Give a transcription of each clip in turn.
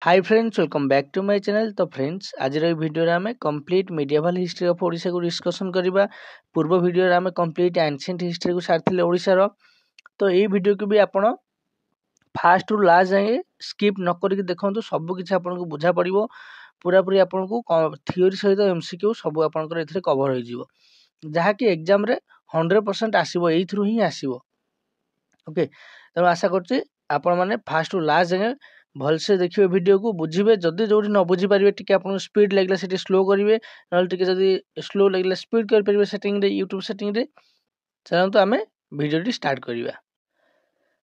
Hi friends, welcome back to my channel. तो friends, आज video रे आमे complete medieval history of Odisha को डिस्कशन करबा। पूर्व वीडियो रे आमे कंप्लीट एंशिएंट हिस्ट्री को सारथिले ओडिशा रो। तो ए वीडियो को भी आपण फास्ट टू लास्ट जाए स्किप न करके देखंतु, सब किछि आपन को बुझा पड़िबो। पूरा पूरी आपन को थ्योरी सहित एमसीक्यू सब आपन को एथिरे कवर होई जिवो, जहा कि एग्जाम रे 100% आसीबो, एई थ्रू ही आसीबो। ओके, तो आशा करछि आपण माने फास्ट टू लास्ट जाए भलसे देखिए वीडियो को, बुझिबे। जदि जोडी न बुझी पारिबे टिके आपन स्पीड लागला सेठी स्लो करिवे, नल टिके जदि स्लो लागला स्पीड कर परिबे सेटिंग रे, यूट्यूब सेटिंग रे। चलंतु आमे वीडियो टी स्टार्ट करिवा।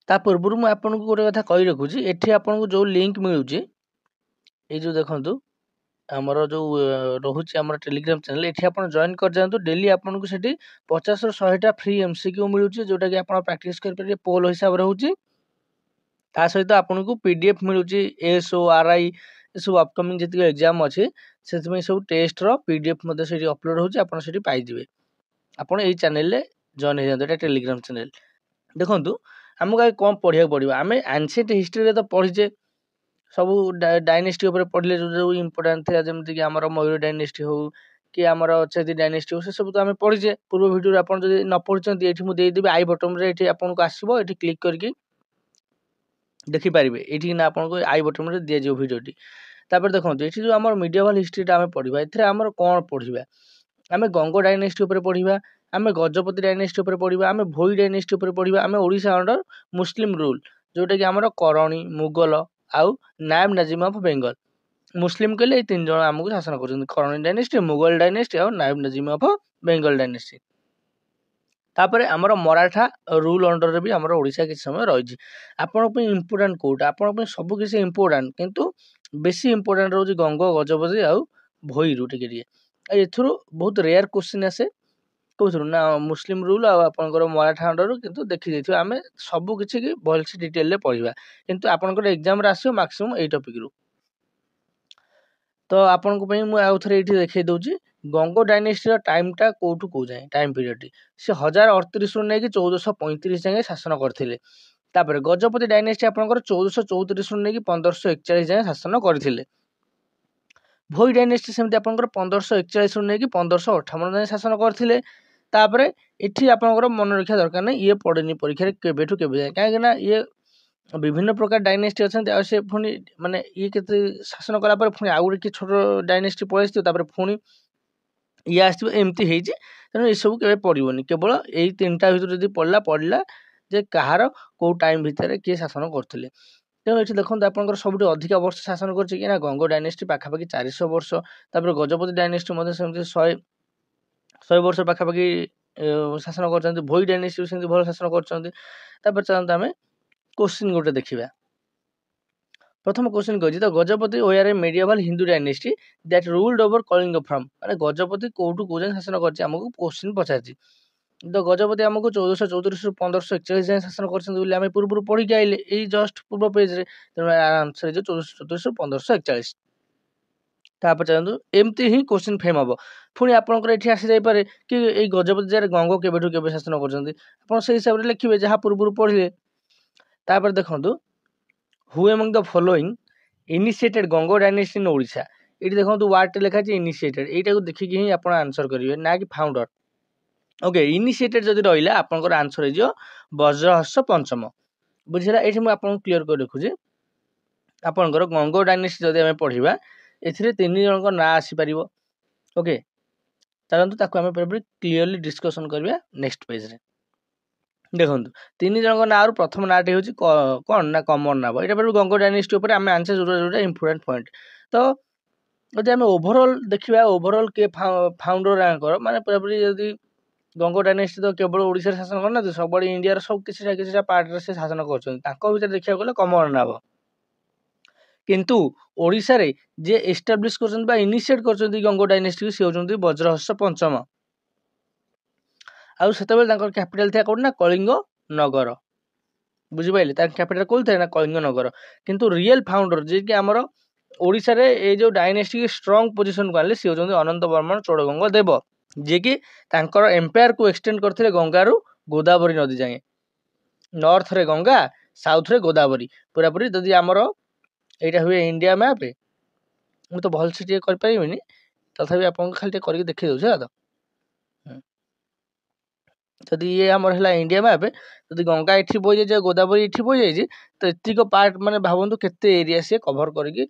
ता पूर्व मु आपन को गोटे कथा कहि रखुची, एठी आपन को जो लिंक मिलुची, ए जो देखंतु हमर जो रहुची हमर टेलीग्राम चैनल, एठी आपन जॉइन कर जानतु। डेली आपन को सेठी 50 रो 100 टा फ्री एमसीक्यू मिलुची, जोटा कि आपन प्रैक्टिस कर परिबे। पोल हिसाब रहउची, ता सहित आपन को पीडीएफ मिलुची। एसओ आरआई सब अपकमिंग जति एग्जाम अछि, सेति में सब टेस्ट रो पीडीएफ मध्ये सेठी अपलोड होची, आपन सेठी पाइ दिबे। आपन एई चैनल ले जॉइन हे जानतु, एटा टेलीग्राम चैनल। देखंतु हमको आइ कोन पढिया पड़िबा। आमे एंशिएंट हिस्ट्री रे तो पढिचे, सब डायनेस्टी ऊपर पढले, जो इंपोर्टेंट थे, जेमति कि हमर मयूर डायनेस्टी हो कि हमर चेदी डायनेस्टी हो, से सब तो आमे पढिचे। पूर्व वीडियो रे आपन जदि न पढिचंती, एठी मु देइ देबे आई बटन रे, एठी आपन को आसीबो, एठी क्लिक करके देखि पारिबे। एठी ना आपन को आई बटन रे दिया जो वीडियो टी। तापर देखंतु एठी जो हमर मीडिएवल हिस्ट्री टा आमे पढिबा, एथिरे हमर कोन पढिबा। आमे गंग डायनेस्टी ऊपर पढिबा, आमे गजपति डायनेस्टी ऊपर पढिबा, आमे भोई डायनेस्टी ऊपर पढिबा, आमे ओडिशा अंडर मुस्लिम रूल, जोटा कि हमर करणी, मुगल आउ नायब नजीम ऑफ बेंगल। मुस्लिम कहले ए तीन जण हमकु शासन करछन, करणी डायनेस्टी, मुगल डायनेस्टी और नायब नजीम ऑफ बेंगल डायनेस्टी। तापरे हमर मराठा रूल अंडर रे भी हमर ओडिशा के समय रहिछि। आपन पे इंपोर्टेंट कोटा, आपन पे सब किसी इंपोर्टेंट, किंतु बेसी इंपोर्टेंट रहउछि गंग, गजपति आउ भोई रू टिके टिके। एथुरु बहुत रेयर क्वेश्चन आसे कोथुरु ना, मुस्लिम रूल आ आपनकर मराठा अंडर रू। किंतु देखि दैथियो आमे सब किछि के भलसे डिटेल ले पढिबा, किंतु आपनकर एग्जाम रे आसियो मैक्सिमम एई टॉपिक रू। तो आपन को पई मु आउ थरे एठी देखै दउची, गंग डायनेस्टी रो टाइम टा कोठु को जाय, टाइम पीरियड टी से 1038 रु नै कि 1435 जाय शासन करथिले। तापर गजपति डायनेस्टी आपनकर 1434 रु नै कि 1541 जाय शासन करथिले। भोई डायनेस्टी सेमति आपनकर 1541 रु नै कि 1558 जाय शासन करथिले। तापर एठी आपनकर मन रखिया दरकार नै, ये पड़ेनी परीक्षा रे केबेठु केबे जाय, काहे कि ना ये विभिन्न प्रकार डायनेस्टी अछन्ति। आ से पुनी माने ये केते शासन कला पर पुनी आउर कि छोटो डायनेस्टी पळेस्ति, तापर पुनी ये आस्ति एमति हेइछि। तने ए सब केबे पड़िबोनी, केवल एई तीनटा भितर जदि पड़ला जे कहार को टाइम भितर के शासन करथिले। तेणु एठी देखंतु आपनकर सबटु अधिका वर्ष शासन करछि कि ना गंग डायनेस्टी, पाखापाखि 400 वर्ष। तापर गजपति डायनेस्टी मध्ये सेमति 100 वर्ष पाखापाखि शासन करछन्ति। भोई डायनेस्टी सेमति भल शासन करछन्ति। तापर चलंतु आमे क्वेश्चन गोटे देखिबा। प्रथम क्वेश्चन कहछि, the Gajapati were a medieval Hindu dynasty that ruled over Kalinga from. माने गजपति कोठु को शासन करछि, हमकु क्वेश्चन पचारछि। द गजपति हमकु 1434 रु 1541 जाय शासन करछन्ति बोली आमे पूर्व पढि के आइले, एई जस्ट पूर्व पेज रे। तेणु आंसर जे 1434 रु 1541। तापर चलंतु एमति ही क्वेश्चन फेम हबो। पुनी आपनकर एठी आसी जाय पारे कि एई गजपति जार गंग केबेठु केबे शासन करछन्ति, आपन सेही हिसाब रे लिखिबे जहा पूर्व पढिले। तापर देखंतु, who among the following initiated Ganga dynasty in Odisha. एठी देखंतु वर्ड लेखा छै इनिशिएटेड, एटा को देखि कि ही आपण आंसर करिवे, ना कि फाउंडर। ओके, इनिशिएटेड जदि रहिला आपनकर आंसर हे जियो वज्रहर्ष पंचम। बुझिला, एठी मु आपन क्लियर कर रखुजी। आपनकर गंग डायनेस्टी जदि हमें पढिबा, एथिरे तीन जनक ना आसी परिबो। ओके, चलंतु ताकू हमें पूरा क्लियरली डिस्कशन करबा नेक्स्ट पेज रे। देखंतु तीन जनक नारु प्रथम नाटी होची कोन ना कॉमन नाम, एटा पर गंग डायनेस्टी ऊपर हमें आंसर जोटा इंपोर्टेंट पॉइंट। तो जदि हमें ओवरऑल देखिबा, ओवरऑल के फाउंडर आंकर माने पूरा जदि गंग डायनेस्टी तो केवल ओडिसा शासन करना, तो सब इंडिया रे सब किछटा पार्ट रे से शासन करछन। ताको भीतर देखिया गेले कॉमन नाम, किंतु ओडिसा रे जे एस्टैब्लिश करछन बा इनिशिएट करछन गंग डायनेस्टी, से होछन वज्रहर्ष पंचम। आउ सेतेबेले तांकर कैपिटल था कोन ना कलिंग नगर। बुझि पाइले, तार कैपिटल कोल था ना कलिंग नगर। किंतु रियल फाउंडर जे कि हमर ओडिसा रे ए जो डायनेस्टी के स्ट्रांग पोजीशन को आले, से होछन अनंत वर्मन चोड़गंग देव, जे कि तांकर एम्पायर को एक्सटेंड करथिले गंगारू गोदावरी नदी जाए। नॉर्थ रे गंगा, साउथ रे गोदावरी, पूरा पूरी जदि हमर ଏଇଟା ହୁଏ ଇଣ୍ଡିଆ ମ୍ୟାପ୍। ମୁଁ ତ ଭଲସେ ଟିକେ କରିପାରିବିନି, ତଥାପି ଆପଣଙ୍କୁ ଖାଲି ଟିକେ କରିକି ଦେଖେଇ ଦେଉଛି ହେଲା ତ। ଯଦି ଇଏ ଆମର ହେଲା ଇଣ୍ଡିଆ ମ୍ୟାପ୍, ଯଦି ଗଙ୍ଗା ଏଠି ବୋହିଯାଇଛି, ଗୋଦାବରୀ ଏଠି ବୋହିଯାଇଛି, ତ ଏତିକ ପାର୍ଟ ମାନେ ଭାବନ୍ତୁ କେତେ ଏରିଆ ସିଏ କଭର କରିକି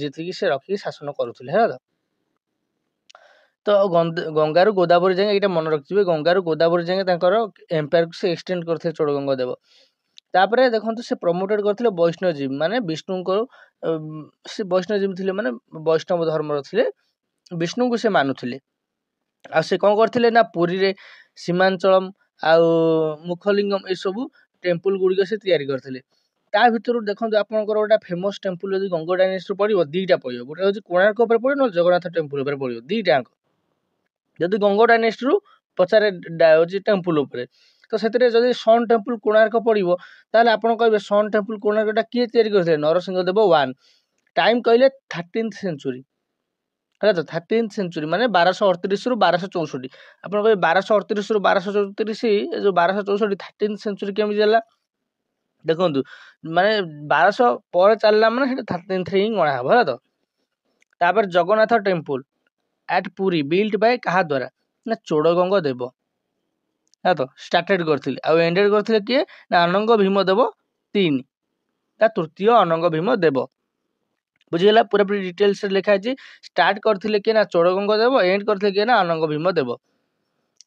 ଯେତିକି ସେ ରଖିକି ଶାସନ କରୁଥିଲେ ହେଲା ତ। ଗଙ୍ଗାରୁ ଗୋଦାବରୀ ଯାଏଁ ଏଇଟା ମନେ ରଖିଥିବେ, ଗଙ୍ଗାରୁ ଗୋଦାବରୀ ଯାଏଁ ତାଙ୍କର ଏମ୍ପାୟାରକୁ ସେ ଏକ୍ସଟେଣ୍ଡ କରିଥିଲେ ଚୋଡ଼ଗଙ୍ଗ ଦେବ। ତାପରେ ଦେଖନ୍ତୁ ସେ ପ୍ରମୋଟେଡ୍ କରିଥିଲେ ବୈଷ୍ଣବଜୀବ, ମାନେ ବିଷ୍ଣୁଙ୍କର ସେ ବୈଷ୍ଣବଜୀବ ଥିଲେ, ମାନେ ବୈଷ୍ଣବ ଧର୍ମର ଥିଲେ, ବିଷ୍ଣୁଙ୍କୁ ସେ ମାନୁଥିଲେ। ଆଉ ସେ କ'ଣ କରିଥିଲେ ନା ପୁରୀରେ ସୀମାଞ୍ଚଳମ୍ ଆଉ ମୁଖଲିଙ୍ଗମ୍ ଏସବୁ ଟେମ୍ପୁଲ ଗୁଡ଼ିକ ସେ ତିଆରି କରିଥିଲେ। ତା ଭିତରୁ ଦେଖନ୍ତୁ ଆପଣଙ୍କର ଗୋଟେ ଫେମସ୍ ଟେମ୍ପୁଲ ଯଦି ଗଙ୍ଗ ଡାଇନେଷ୍ଟିରୁ ପଡ଼ିବ, ଦୁଇଟା ପଡ଼ିବ, ଗୋଟେ ହେଉଛି କୋଣାର୍କ ଉପରେ ପଡ଼ିବ, ନହେଲେ ଜଗନ୍ନାଥ ଟେମ୍ପୁଲ ଉପରେ ପଡ଼ିବ, ଦୁଇଟାଙ୍କ। ଯଦି ଗଙ୍ଗ ଡାଇନେଷ୍ଟିରୁ ପଚାରେ ହେଉଛି ଟେମ୍ପୁଲ ଉପରେ, ତ ସେଥିରେ ଯଦି ସନ୍ ଟେମ୍ପୁଲ କୋଣାର୍କ ପଡ଼ିବ, ତାହେଲେ ଆପଣ କହିବେ ସନ୍ ଟେମ୍ପୁଲ କୋଣାର୍କଟା କିଏ ତିଆରି କରିଥିଲେ? ନରସିଂହ ଦେବ 1। ଟାଇମ୍ କହିଲେ 13th ସେଞ୍ଚୁରୀ ହେଲା ତ। 13th ସେଞ୍ଚୁରୀ ମାନେ 1238ରୁ 1264। ଆପଣ କହିବେ 1238ରୁ 1234, ଏ ଯେଉଁ 1264 13th ସେଞ୍ଚୁରୀ କେମିତି ହେଲା? ଦେଖନ୍ତୁ ମାନେ 1200 ପରେ ଚାଲିଲା ମାନେ ସେଟା 13th ହିଁ ଗଣା ହେବ ହେଲା ତ। ତାପରେ Jagannath temple at Puri built Bai କାହା ଦ୍ୱାରା? ନା ଚୋଡ଼ଗଙ୍ଗ ଦେବ ହେଲା ତ। ଷ୍ଟାର୍ଟେଡ୍ କରିଥିଲେ ଆଉ ଏଣ୍ଡେଡ୍ କରିଥିଲେ କିଏ? ନା ଅନଙ୍ଗ ଭୀମ ଦେବ 3, ତା ତୃତୀୟ ଅନଙ୍ଗ ଭୀମ ଦେବ। ବୁଝିଗଲା? ପୁରାପୁରି ଡିଟେଲ୍ସରେ ଲେଖା ହେଇଛି। ଷ୍ଟାର୍ଟ କରିଥିଲେ କିଏ? ନା ଚୋଡ଼ଗଙ୍ଗ ଦେବ। ଏଣ୍ଡ କରିଥିଲେ କିଏ? ନା ଅନଙ୍ଗ ଭୀମ ଦେବ।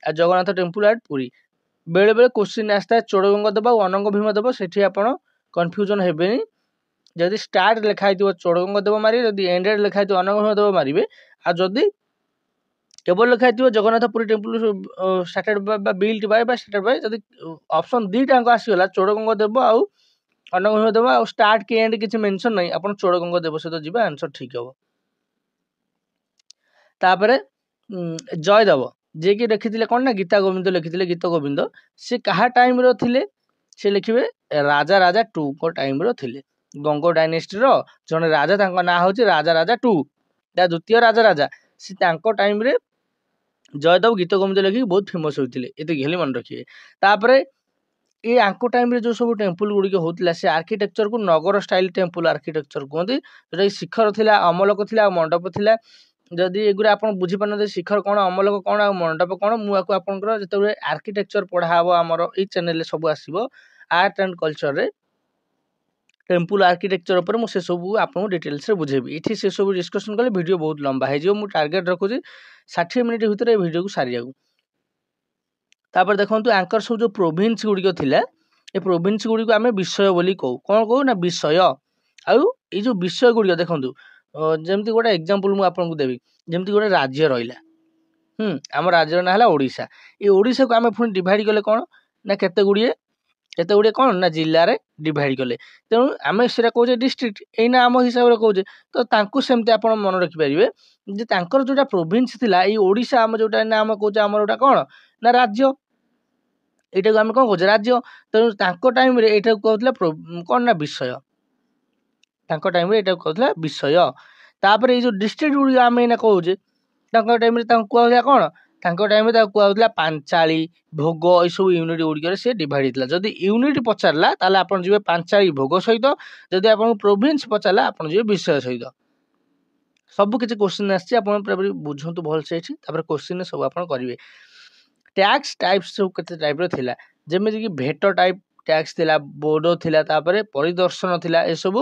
ଆଉ ଜଗନ୍ନାଥ ଟେମ୍ପୁଲ ଆଟ୍ ପୁରୀ। ବେଳେବେଳେ କ୍ୱେଶ୍ଚିନ୍ ଆସିଥାଏ ଚୋଡ଼ଗଙ୍ଗ ଦେବ ଆଉ ଅନଙ୍ଗ ଭୀମ ଦେବ, ସେଠି ଆପଣ କନଫ୍ୟୁଜନ୍ ହେବେନି। ଯଦି ଷ୍ଟାର୍ଟ ଲେଖା ହେଇଥିବ ଚୋଡ଼ଗଙ୍ଗ ଦେବ ମାରିବେ, ଯଦି ଏଣ୍ଡେଡ୍ ଲେଖା ହେଇଥିବ ଅନଙ୍ଗ ଭୀମ ଦେବ ମାରିବେ। ଆଉ ଯଦି କେବଳ ଲେଖା ହେଇଥିବ ଜଗନ୍ନାଥ ପୁରୀ ଟେମ୍ପୁଲ ଷ୍ଟାର୍ଟେଡ୍ ବା ବିଲ୍ଟ ବାଇ ବା ଷ୍ଟାର୍ଟେଡ୍ ବାଇ, ଯଦି ଅପସନ୍ ଦୁଇଟାଙ୍କ ଆସିଗଲା ଚୋଡ଼ଗଙ୍ଗ ଦେବ ଆଉ ଅନଙ୍ଗ ଭୀମ ଦେବ, ଆଉ ଷ୍ଟାର୍ଟ କି ଏଣ୍ଡ କିଛି ମେନସନ୍ ନାହିଁ, ଆପଣ ଚୋଡ଼ଗଙ୍ଗ ଦେବ ସହିତ ଯିବେ, ଆନ୍ସର ଠିକ୍ ହେବ। ତାପରେ ଜୟଦେବ, ଯିଏକି ଲେଖିଥିଲେ କ'ଣ ନା ଗୀତା ଗୋବିନ୍ଦ ଲେଖିଥିଲେ, ଗୀତ ଗୋବିନ୍ଦ। ସେ କାହା ଟାଇମ୍ର ଥିଲେ? ସେ ଲେଖିବେ ରାଜା 2ଙ୍କ ଟାଇମ୍ର ଥିଲେ। ଗଙ୍ଗ ଡାଇନେଷ୍ଟିର ଜଣେ ରାଜା, ତାଙ୍କ ନାଁ ହେଉଛି ରାଜା 2, ତା ଦ୍ୱିତୀୟ ରାଜା। ସେ ତାଙ୍କ ଟାଇମ୍ରେ ଜୟଦେବ ଗୀତ ଗୋବିନ୍ଦ ଲେଖିକି ବହୁତ ଫେମସ୍ ହୋଇଥିଲେ, ଏତିକି ହେଲେ ମନେ ରଖିବେ। ତାପରେ ଏ ଆଙ୍କ ଟାଇମ୍ରେ ଯେଉଁ ସବୁ ଟେମ୍ପୁଲ ଗୁଡ଼ିକ ହେଉଥିଲା, ସେ ଆର୍କିଟେକ୍ଚରକୁ ନଗର ଷ୍ଟାଇଲ୍ ଟେମ୍ପୁଲ ଆର୍କିଟେକ୍ଚର କୁହନ୍ତି, ଯେଉଁଟାକି ଶିଖର ଥିଲା, ଅମଲକ ଥିଲା ଆଉ ମଣ୍ଡପ ଥିଲା। ଯଦି ଏଗୁଡ଼ା ଆପଣ ବୁଝିପାରୁନାହାନ୍ତି ଶିଖର କ'ଣ, ଅମଲକ କ'ଣ ଆଉ ମଣ୍ଡପ କ'ଣ, ମୁଁ ଆକୁ ଆପଣଙ୍କର ଯେତେବେଳେ ଆର୍କିଟେକ୍ଚର ପଢ଼ା ହେବ ଆମର ଏଇ ଚ୍ୟାନେଲରେ ସବୁ ଆସିବ, ଆର୍ଟ ଆଣ୍ଡ କଲଚରରେ ଟେମ୍ପୁଲ ଆର୍କିଟେକ୍ଚର ଉପରେ ମୁଁ ସେସବୁ ଆପଣଙ୍କୁ ଡିଟେଲ୍ସରେ ବୁଝେଇବି। ଏଠି ସେସବୁ ଡିସ୍କସନ୍ କଲେ ଭିଡ଼ିଓ ବହୁତ ଲମ୍ବା ହେଇଯିବ। ମୁଁ ଟାର୍ଗେଟ୍ ରଖୁଛି 60 ମିନିଟ୍ ଭିତରେ ଏ ଭିଡ଼ିଓକୁ ସାରିବାକୁ। ତାପରେ ଦେଖନ୍ତୁ ଆଙ୍କର ସବୁ ଯେଉଁ ପ୍ରୋଭିନ୍ସ ଗୁଡ଼ିକ ଥିଲା, ଏ ପ୍ରୋଭିନ୍ସ ଗୁଡ଼ିକୁ ଆମେ ବିଷୟ ବୋଲି କହୁ। କ'ଣ କହୁ? ନା ବିଷୟ। ଆଉ ଏଇ ଯେଉଁ ବିଷୟ ଗୁଡ଼ିକ ଦେଖନ୍ତୁ, ଯେମିତି ଗୋଟେ ଏକ୍ଜାମ୍ପଲ୍ ମୁଁ ଆପଣଙ୍କୁ ଦେବି। ଯେମିତି ଗୋଟେ ରାଜ୍ୟ ରହିଲା, ଆମ ରାଜ୍ୟର ନାଁ ହେଲା ଓଡ଼ିଶା। ଏ ଓଡ଼ିଶାକୁ ଆମେ ପୁଣି ଡିଭାଇଡ଼ କଲେ କ'ଣ? ନା କେତେ ଗୁଡ଼ିଏ କ'ଣ ନା ଜିଲ୍ଲାରେ ଡିଭାଇଡ଼ କଲେ। ତେଣୁ ଆମେ ସେଟା କହୁଛେ ଡିଷ୍ଟ୍ରିକ୍ଟ, ଏଇନା ଆମ ହିସାବରେ କହୁଛେ। ତ ତାଙ୍କୁ ସେମିତି ଆପଣ ମନେ ରଖିପାରିବେ ଯେ ତାଙ୍କର ଯେଉଁଟା ପ୍ରୋଭିନ୍ସ ଥିଲା, ଏଇ ଓଡ଼ିଶା ଆମ ଯେଉଁଟା ନା ଆମେ କହୁଛେ ଆମର ଗୋଟେ କ'ଣ ନା ରାଜ୍ୟ, ଏଇଟାକୁ ଆମେ କ'ଣ କହୁଛେ? ରାଜ୍ୟ। ତେଣୁ ତାଙ୍କ ଟାଇମ୍ରେ ଏଇଟାକୁ କହୁଥିଲା କ'ଣ ନା ବିଷୟ। ତାଙ୍କ ଟାଇମ୍ରେ ଏଇଟାକୁ କହୁଥିଲା ବିଷୟ। ତାପରେ ଏଇ ଯେଉଁ ଡିଷ୍ଟ୍ରିକ୍ଟ ଗୁଡ଼ିକ ଆମେ ଏଇନା କହୁଛେ, ତାଙ୍କ ଟାଇମ୍ରେ ତାଙ୍କୁ କୁହାଯାଉଥିଲା କ'ଣ? ତାଙ୍କ ଟାଇମ୍ରେ ତାକୁ କୁହାଯାଉଥିଲା ପାଞ୍ଚାଳି, ଭୋଗ, ଏଇସବୁ ୟୁନିଟ୍ ଗୁଡ଼ିକରେ ସେ ଡିଭାଇଡ଼ ହେଇଥିଲା। ଯଦି ୟୁନିଟ୍ ପଚାରିଲା ତାହେଲେ ଆପଣ ଯିବେ ପାଞ୍ଚାଳି ଭୋଗ ସହିତ, ଯଦି ଆପଣଙ୍କୁ ପ୍ରୋଭିନ୍ସ ପଚାରିଲା ଆପଣ ଯିବେ ବିଷୟ ସହିତ। ସବୁ କିଛି କ୍ୱେଶ୍ଚିନ୍ ଆସିଛି, ଆପଣ ପୁରା ବୁଝନ୍ତୁ ଭଲସେ ଏଠି। ତାପରେ କ୍ୱେଶ୍ଚିନ୍ରେ ସବୁ ଆପଣ କରିବେ। ଟ୍ୟାକ୍ସ ଟାଇପ୍ସ ସବୁ କେତେ ଟାଇପ୍ର ଥିଲା, ଯେମିତିକି ଭେଟ ଟାଇପ୍ ଟ୍ୟାକ୍ସ ଥିଲା, ବୋର୍ଡ ଥିଲା, ତାପରେ ପରିଦର୍ଶନ ଥିଲା, ଏସବୁ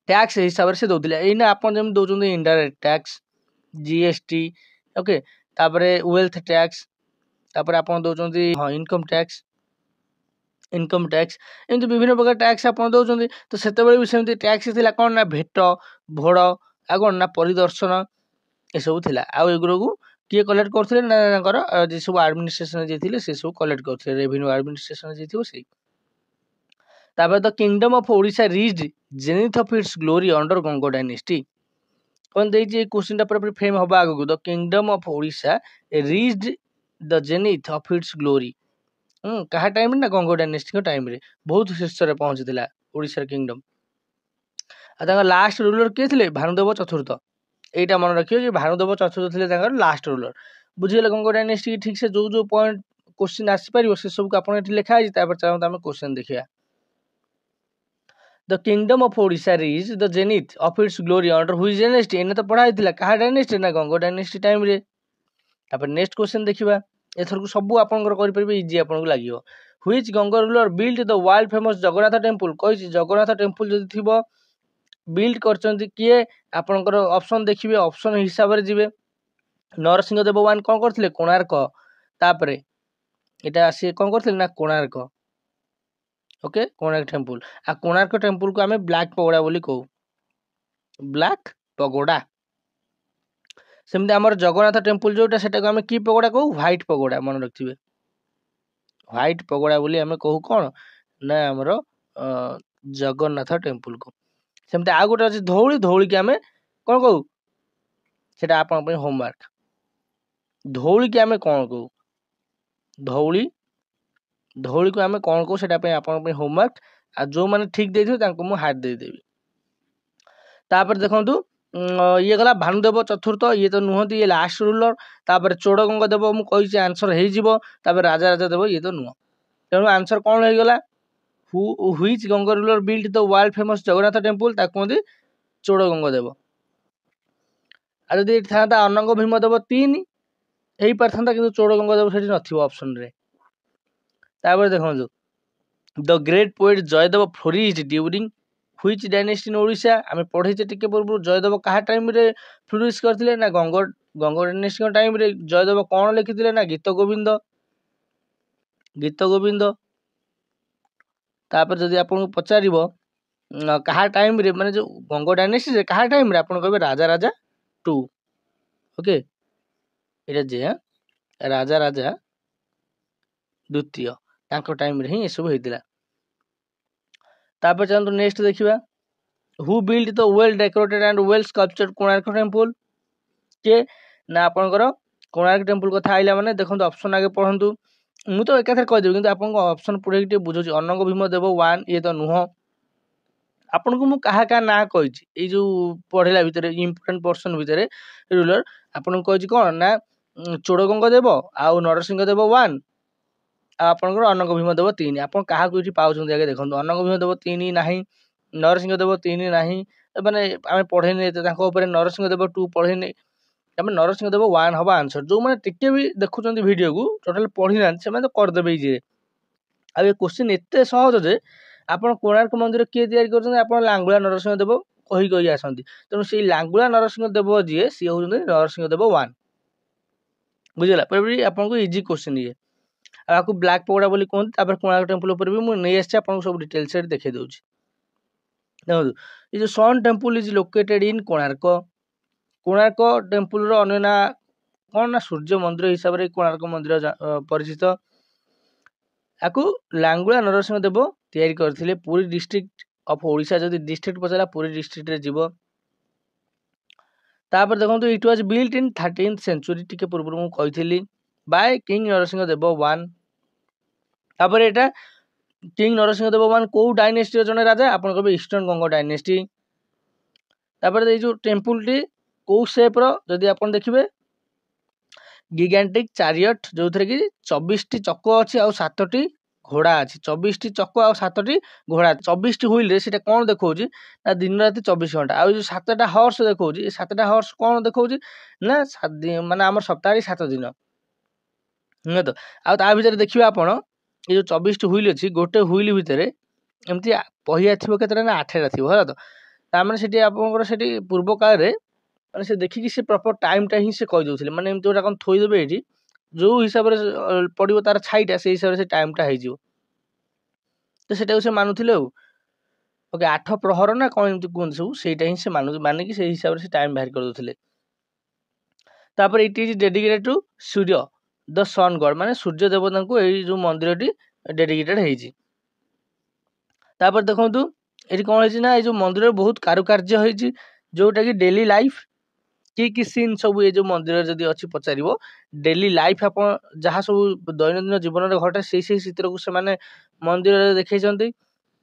ଟ୍ୟାକ୍ସ ହିସାବରେ ସେ ଦେଉଥିଲେ। ଏଇନା ଆପଣ ଯେମିତି ଦେଉଛନ୍ତି ଇନଡାଇରେକ୍ଟ ଟ୍ୟାକ୍ସ, GST, ଓକେ, ତାପରେ ୱେଲ୍ଥ ଟ୍ୟାକ୍ସ, ତାପରେ ଆପଣ ଦେଉଛନ୍ତି ଇନକମ୍ ଟ୍ୟାକ୍ସ, ଏମିତି ବିଭିନ୍ନ ପ୍ରକାର ଟ୍ୟାକ୍ସ ଆପଣ ଦେଉଛନ୍ତି। ତ ସେତେବେଳେ ବି ସେମିତି ଟ୍ୟାକ୍ସ ଥିଲା କ'ଣ ନା ଭେଟ, ଭୋଡ଼, ଆଉ କ'ଣ ନା ପରିଦର୍ଶନ, ଏସବୁ ଥିଲା। ଆଉ ଏଗୁଡ଼ାକୁ କିଏ କଲେକ୍ଟ କରୁଥିଲେ? ନା ତାଙ୍କର ଯେ ସବୁ ଆଡମିନିଷ୍ଟ୍ରେସନରେ ଯିଏ ଥିଲେ ସେ ସବୁ କଲେକ୍ଟ କରୁଥିଲେ, ରେଭିନ୍ୟୁ ଆଡମିନିଷ୍ଟ୍ରେସନରେ ଯିଏ ଥିବ ସେଇ। ତାପରେ the kingdom of Odisha reached zenith of its glory under Ganga dynasty. କ'ଣ ଦେଇଛି ଏଇ କ୍ୱେଶ୍ଚିନ୍ଟା ପୁରା ଫ୍ରେମ୍ ହେବ ଆଗକୁ। The kingdom of Odisha reached the zenith of its glory, କାହା ଟାଇମ୍ରେ? ନା ଗଙ୍ଗ ଡାଇନେଷ୍ଟିଙ୍କ ଟାଇମ୍ରେ ବହୁତ ଶୀର୍ଷରେ ପହଞ୍ଚିଥିଲା ଓଡ଼ିଶାର କିଙ୍ଗଡମ୍। ଆଉ ତାଙ୍କ ଲାଷ୍ଟ ରୁଲର କିଏ ଥିଲେ? ଭାନୁଦେବ ଚତୁର୍ଥ। ଏଇଟା ମନେ ରଖିବ ଯେ ଭାନୁଦେବ ଚତୁର୍ଥ ଥିଲେ ତାଙ୍କର ଲାଷ୍ଟ ରୁଲର। ବୁଝିଗଲେ ଗଙ୍ଗ ଡାଇନେଷ୍ଟି ଠିକ୍ ସେ ଯେଉଁ ପଏଣ୍ଟ କ୍ୱେଶ୍ଚିନ୍ ଆସିପାରିବ ସେସବୁକୁ ଆପଣ ଏଠି ଲେଖା ହେଇଛି। ତାପରେ ଚାଲନ୍ତୁ ଆମେ କ୍ୱେଶ୍ଚିନ୍ ଦେଖିବା। The kingdom of Odisha reach the zenith of its glory under which dynasty एने तो पढ़ा होइतिला कहा डायनेस्टी ना गंग डायनेस्टी टाइम रे। तापर नेक्स्ट क्वेश्चन देखिबा एथर को सब आपनकर करि परबे इजी आपनको लागियो which Ganga ruler build the world famous Jagannath temple कहि जगन्नाथ टेम्पल जदि थिबो बिल्ड करचंती किए आपनकर ऑप्शन देखिबे ऑप्शन हिसाब रे जिवे नरसिंह देव वन कौन करथिले कोणार्क तापरे एटा से कौन करथिले ना कोणार्क ओके कोणार्क टेम्पल आ कोणार्क टेम्पल को आमे ब्लैक पगोड़ा बोली कहू ब्लैक पगोड़ा सेमती आमर जगन्नाथ टेम्पल जोटा सेटा को आमे की पगोड़ा कहू व्हाइट पगोड़ा मन रखिबे व्हाइट पगोड़ा बोली आमे कहू कोन ना हमर जगन्नाथ टेम्पल को सेमती आ गोटे अछि धौली धौली के आमे कोन कहू सेटा आपन पे होमवर्क धौली के आमे कोन कहू धौली धौली को आमे कोन कहू सेटा पे आपन पे होमवर्क आ जो माने ठीक देथिबे तांको मु हार्ड दे देबी तापर देखंतु ये गला भानुदेव चतुर्थ ये तो नुहति ये लास्ट रूलर तापर चोड़गंग देव मु कहि आंसर हे जिवो तापर राजा राजा देव ये तो नुह तेणु आंसर कौन हो गला which Ganga ruler build the world famous Jagannath temple ता कहते चोड़गंग देव आ जदि था अनंग भीम देव 3 हो पारथा कि चोड़गंग देव से नथिबो ऑप्शन रे तापर देखंतु the great poet Jayadev flourish during which dynasty in Odisha आमे पढ़े टिके पूर्व जयदेव कहा टाइम रे फ्लोरिश करथिले ना गंग गंग डायनेस्टी टाइम रे जयदेव कौन लिखिथिले ना गीत गोविंद तापर जदि आपन पचारिबो कहा टाइम रे माने जो गंग डायनेस्टी रे कहा टाइम रे आपन कहबे राजा राजा 2 ओके एटा जे राजा राजा द्वितीय तांको टाइम रे ही सब हेतिला तापर चलतो नेक्स्ट देखिबा who build the well decorated and well sculptured Konark temple के ना आपनकर कोणार्क टेम्पल कथा आइला माने देखंतु ऑप्शन आगे पढंतु मु तो एकाथर कह देबी किंतु आपन ऑप्शन पढे के बुझोची अनंग भीम देव 1 ये तो नुह आपन को मु कहा का ना कहिची ए जो पढेला भितरे इंपोर्टेंट पर्सन भितरे रूलर आपन को कहिची कोन ना चोड़गंग देव आ नरसिंह देव 1 आपनकर अनंग भीम देव 3 आपन कहा को इठी पाउछन आगे देखंतु अनंग भीम देव 3 नाही नरसिंह देव 3 नाही माने आमे पढेने तांको ऊपर नरसिंह देव 2 पढेने आमे नरसिंह देव 1 हबा आंसर जो माने टिके भी देखुचंती वीडियो को टोटल पढी ना से माने कर देबे जे आ ये क्वेश्चन एते सहज जे आपन कोणार्क मंदिर के तयारी करछन आपन लांगुला नरसिंह देव कहि कहि आसंती तेनु से लांगुला नरसिंह देव जे सी होउछन नरसिंह देव 1 बुझला पर आपन को इजी क्वेश्चन ये आपको ब्लैक पगोड़ा बोली कहते तापर कोणार्क टेम्पल ऊपर भी मु नै आछी आपन सब डिटेल से देखे दउची देखो ये जो sun temple is located in Konark Konark temple रो अन्य ना कोन ना सूर्य मंदिर हिसाब रे कोणार्क मंदिर परिचित आकु लांगुला नरसिंह देव तयारी करथिले पुरी डिस्ट्रिक्ट ऑफ ओडिशा जदि डिस्ट्रिक्ट पचला पुरी डिस्ट्रिक्ट रे जीवो तापर देखंतु it was built in 13th century टिके पूर्व मु कहिथिली बाय किंग नरसिंह देव 1 तापर एटा किंग नरसिंह देव 1 को डायनेस्टी रो जने राजा आपन कहबे ईस्टर्न गंगा डायनेस्टी तापर ए जो टेम्पल टी को शेप रो जदि आपन देखिबे गिगांटिक चैरियट जो थरे कि 24 टी चक्क अछि आ 7 टी घोड़ा अछि 24 टी चक्क आ 7 टी घोड़ा 24 टी व्हील रे सेटा कोन देखौजी ना दिन रात 24 घंटा आ जो 7 टा हॉर्स देखौजी 7 टा हॉर्स कोन देखौजी ना माने हमर सप्ताह 7 दिन न तो आ ता भीतर देखिबा आपण ये जो 24 टी व्हील अछि गोटे व्हील भितरे एमती पहिया थिबो केतरा ना 8 टा थिबो हला तो ता माने सेठी आपनकर सेठी पूर्व काल रे माने से देखि कि से प्रॉपर टाइम टा ही से कहि दउथिले माने एमती ओटा कोन थोइ देबे एठी जो हिसाब रे पडिबो तार छाइटा से हिसाब रे से टाइम टा हेजिवो तो सेटा से मानुथिले ओके 8 प्रहर ना कोन एमती कोन सब सेटा ही से माने कि से हिसाब रे से टाइम बाहर कर दउथिले तापर it is dedicated to Surya the sun god माने सूर्य देवता को ए जो मंदिर टी डेडिकेटेड हेजी तापर देखंतु एठी कोन हेजी ना ए जो मंदिर बहुत कारुकार्य हेजी जोटा कि डेली लाइफ कि सीन सब ये जो मंदिर जदि अछि पचारिबो डेली लाइफ अपन जहा सब दैनंदिन जीवन रे घटे से चित्र को से माने मंदिर रे देखैछंती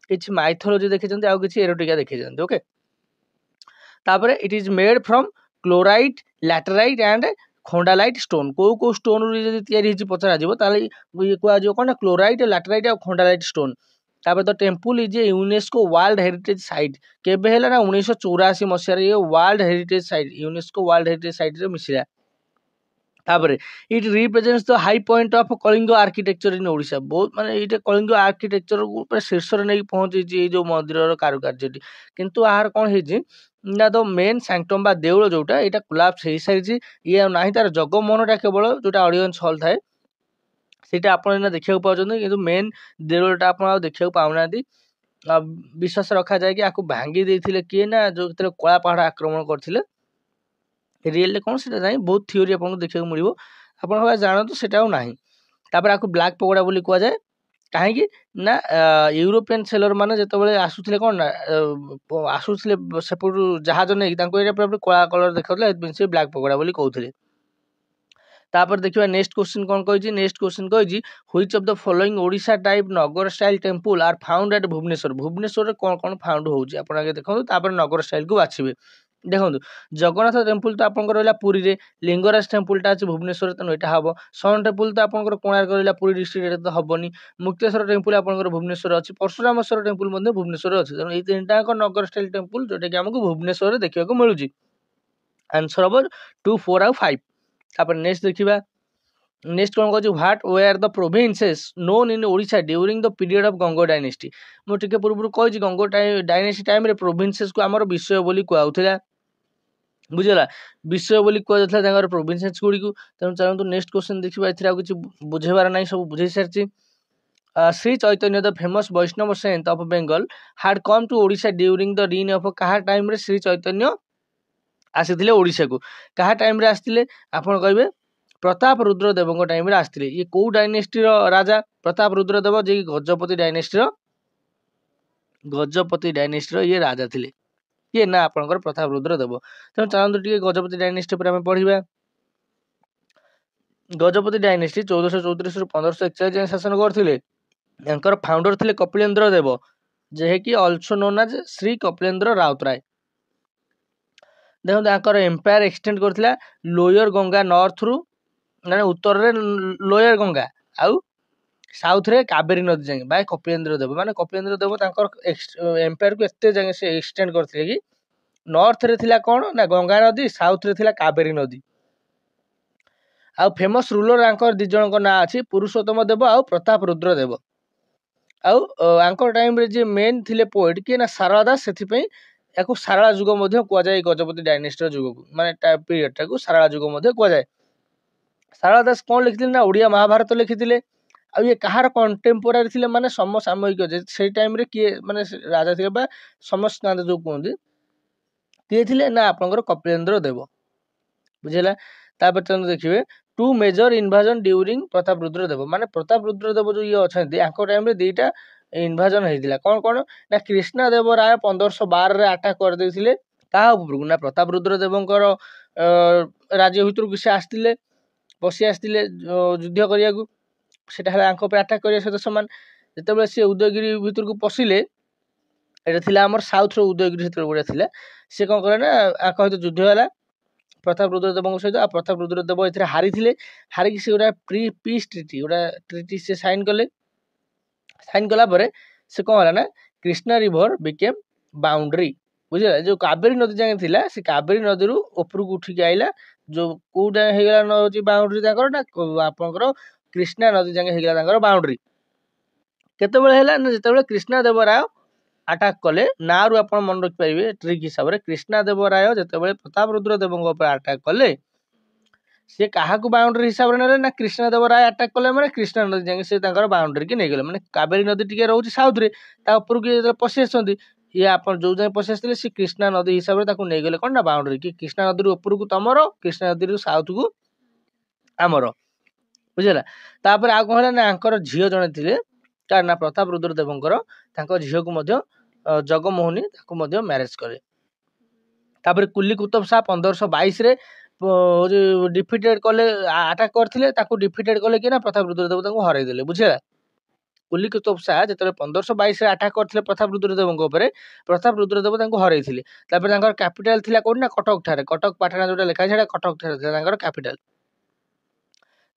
किछि माइथोलॉजी देखैछंती आ किछि एरोटिका देखैछंती ओके तापर it is made from chlorite laterite and khondalite stone को स्टोन रे जदि तयारी हिची पचरा जिवो ताले ये को आजो कोन क्लोराइट लैटेराइट आ खोंडालाइट स्टोन तापर the temple is a UNESCO world heritage site केबे हैला ना 1984 मसीह ये world heritage site UNESCO world heritage site रे मिसिला। तापर it represents the high point of Kalinga architecture in Odisha बहुत माने इटे कलिंग आर्किटेक्चर को पूरा शीर्ष रे नै पहुंची जे जो मंदिर रो कारुकार्यटी किंतु आहार कोन हे जे ना द मेन सैंक्टम बा देउळ जोटा एटा कोलैप्स हे सारी ये नाही तार जगमोहनटा केवल जोटा ऑडियंस हॉल थाए सेटा आपण एना देखिया पाउछन किंतु मेन देउळटा आपण देखिया पाउनादी विश्वास रखा जाए कि आकु भांगी देथिले किए ना जो तले कोला पहाड़ आक्रमण करथिले रियल कौन से बहुत थ्योरी आपको देखा मिल आप जानतु से ना तापर आपको ब्लैक पगोड़ा बोली कह जाए कहीं ना यूरोपियन सेलर मैंने जो आसुले कौन ना आसुले सेपट जहाज नहीं कला कलर देखा से ब्लैक पगोड़ा बोली कहते। तापर देखिए नेक्स्ट क्वेश्चन कौन कही नेक्स्ट क्वेश्चन कही which of the following Odisha type Nagara style temple are found at Bhubaneswar Bhubaneswar कौन कौन फाउंड होउची आपण आगे देखो तापर नगर स्टाइल को बाछिबे। देखो जगन्नाथ टेम्पल तो आपंकर रहा पुरी रे लिंगराज टेम्पलटा अच्छे भुवनेश्वर तेणु यहाँ हम सन टेम्पल तो आपंकर कोणार्क रहा पुरी डिस्ट्रिक्ट तो हेनी मुक्तेश्वर टेम्पल आपंकर भुवनेश्वर अच्छी परशुरामेश्वर टेम्पल भुवनेश्वर अच्छे तेणु ये तीन टाक नगर स्टाइल टेम्पल जोटा कि आमको भुवनेश्वर देखा मिलूँ। आंसर हम 2, 4 और 5। तापर नेक्स्ट देखा नेक्स्ट कौन कह what were the provinces known in Odisha during the period of Ganga dynasty मुझे पूर्व कही गंगो डायनेस्टी टाइम रे प्रोविंसेस को आमर विषय बोली कहला बुझेगा विषय बोली कह प्रोविंसेस गुड़ी को तेणु चलते नेक्स्ट क्वेश्चन देखा ए किसी बुझेबार ना सब बुझे सारी। Shri Chaitanya the famous Vaishnava saint of Bengal had come to Odisha during the reign of कहा टाइम रे श्री चैतन्य आसी ओडिशा को कहा टाइम रे आसते आपड़ कहे प्रताप रुद्र देव टाइम रे आसते ये कौ डायनेस्टी राजा प्रताप रुद्र देव जे गजपति डायनेस्टी ये राजा थे किए ना आपंकर प्रताप रुद्र देव तेणु चलते टे गजपति डायनेस्टी पर आम पढ़ा। गजपति डायनेस्टी 1434 रु 1541 जाए शासन करते फाउंडर थे कपिलेन्द्र देव जे कि also known as Shri Kapilendra Routray. देखो एम्पायर एक्सटेंड करथिला लोअर गंगा नॉर्थ रु ना उत्तर रे लोअर गंगा आउ साउथ रे कावेरी नदी जाए बाय कपिलेन्द्र देव माने कपिलेन्द्र देव एम्पायर को एते जाए से एक्सटेंड करथिले कि नॉर्थ रे थिला कौन ना गंगा नदी साउथ रे थिला कावेरी नदी आउ फेमस रूलर आंकर दी जन ना अच्छी पुरुषोत्तम देव आउ प्रताप रुद्र देव आउ आंकर टाइम रे जे मेन थिले पोएट किए ना सारला दास से या सारला युग कहुए गजपति डायनेस्टी युग को माने पीरियड टाक सारला युग कहुए। सारला दास कौन लिखी ना ओडिया महाभारत लिखी आ ये कहार कंटेम्पोरारी थे माने समसामयिक से टाइम रे किए माने राजा थे समस्कांत जो कहते किए थे ना आपंकर कपिलेन्द्र देव बुझेगा। तापर चंद देखिए two major invasion during Pratap Rudra Deva माने प्रताप रुद्र देव जो ये अच्छा टाइम रे दीटा इनभाजन होता कौन कौन ना कृष्णा देव राय 1512 रे अटैक कर देथिले कहा उपरकू ना प्रताप रुद्र देवंकर राज्य भितर को से आसते बसी आसते युद्ध करने को सेटा अटैक करने सहित सामान जिते सी उदयगिरी भितर को पशिले एटा आमर साउथ रो उदयगिरी क्षेत्र गुड़ा थी सी कौन कले ना सहित युद्ध है प्रताप रुद्र देव सहित आ प्रताप रुद्र देव ए हारी हारिकी से गोटा पीस ट्रिटी गोटा ट्रिटी से साइन कले साइन कला से कौन है ना कृष्णा रिवर बिकेम बाउंड्री बुझे जो कावेरी नदी जाए थी से कावेरी नदी ऊपर को उठिक आइला जो कौटा हो बाउंड्री ना आपंकर कृष्णा नदी जाए हो बाउंड्री केतबेले ना जिते कृष्णा देव राय अटैक कले ना रू आप मन रखिपारे ट्रिक हिसाब से कृष्णा देव राय जिते प्रताप रुद्र देव अटैक कले सी क्या बाउंड्री हिसाब से ना कृष्णा देव राय अटैक कले मैंने कृष्णा नदी जाए से बाउंड्री की नहीं गले मैंने कावेरी नदी टी रोचे साउथ रे उपरको पशि आसती ये आप जो जाए पशि आसते सी कृष्णा नदी हिसाब से नहीं गले कौन ना बाउंड्री कि कृष्णा नदी ऊपर को तुमर कृष्णा नदी साउथ को आमर बुझेगा। तापर आ कौन है ना आंकर झील जड़े थे कार ना प्रताप रुद्र देवंकर झील को जगमोहनी मैरेज करे। तापर कुली कुतुब शाह 1522 रे डिफिटेड कले अटैक करते डिफिटेड कले कि ना प्रताप रुद्र देव हरई देले बुझेगा। कुली कुतुब शाह जो 1522 अटैक करते प्रताप रुद्र देव प्रताप रुद्र देव हरई थे कैपिटल थी कौन ना कटक ठारे कटक पाटना जो लिखा है कटक ठारे कैपिटल।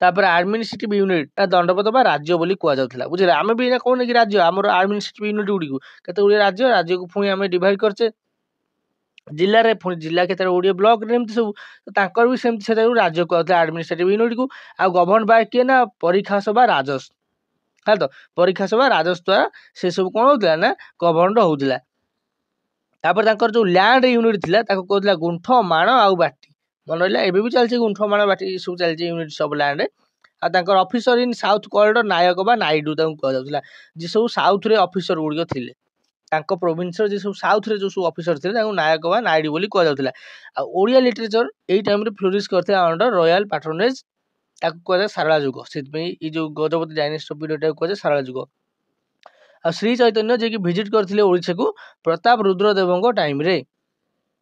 तापर एडमिनिस्ट्रेटिव यूनिट दंडपत बा राज्य बोली कुआ जाउथला बुझिले आमे भी एना कोन कि राज्य हमर एडमिनिस्ट्रेटिव यूनिट गुडी को केते गुडी राज्य को पुणी आमे डिवाइड करछे जिल्ला रे पुणी जिल्ला केते गुडी ब्लॉक रे एमति सब ताकर भी सेमति सेटा राज्य कुआ एडमिनिस्ट्रेटिव यूनिट को आ गवर्न बाय के ना परीक्षा सभा राजस्व हाल तो परीक्षा सभा राजस्व द्वारा से सब कोन होतला ना गवर्न होतला तापर ताकर जो लैंड यूनिट थिला ताको कहतला गुंठ माण आ बाटी मन रहिला एबे भी चलछि गुंठ माण बाटी सब चलछि यूनिट सब लैंड आ ताकर officer in south corridor Nayak बा नाइडू ताको कह जाउतला जे सब साउथ रे ऑफिसर गुडी थिले ताको प्रोविंस रे जे सब साउथ रे जो सब ऑफिसर थिले ताको नायक बा नाइडू बोली कह जाउतला आ ओडिया लिटरेचर एई टाइम रे फ्लोरिश करथे अंडर रॉयल पैट्रोनेज ताको कह सारला जुग सेत में ई जो गजपति डायनेस्टी पीरियड कह सारला जुग आ श्री चैतन्य जे कि विजिट करथिले ओडिशा को प्रताप रुद्रदेव टाइम रे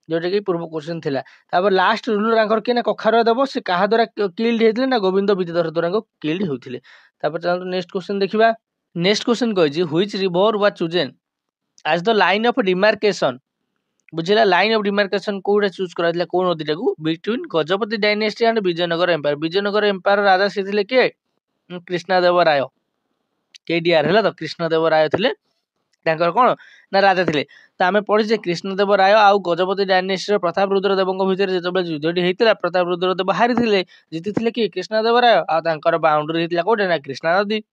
जोटा कि पूर्व क्वेश्चन थिला तापर लास्ट रूलर आंकर के ना कखार देव से कहा द्वारा किल्ड हेतिले ना गोविंद विद्याधर द्वारा किल्ड होतिले तापर चलतो नेक्स्ट क्वेश्चन देखिबा नेक्स्ट क्वेश्चन कहै छी which river was chosen as the line of demarcation बुझिला लाइन ऑफ डिमार्केशन कोडा चूज कराइतला कोन नदीटा को between Gajapati dynasty and Vijayanagar empire राजा से थिले के कृष्णदेव राय केडीआर हला तो कृष्णदेव राय थिले तांकर कोन ना राजा थिले तो आमे पढि जे कृष्णदेव राय आ गजपति डायनेस्टी प्रताप रुद्रदेव भितर जेतबे युद्धटी हेतिला प्रताप रुद्रदेव हारि थिले जीति थिले कि कृष्णदेव राय आ तांकर बाउंड्री हेतिला कोटे ना कृष्णा नदी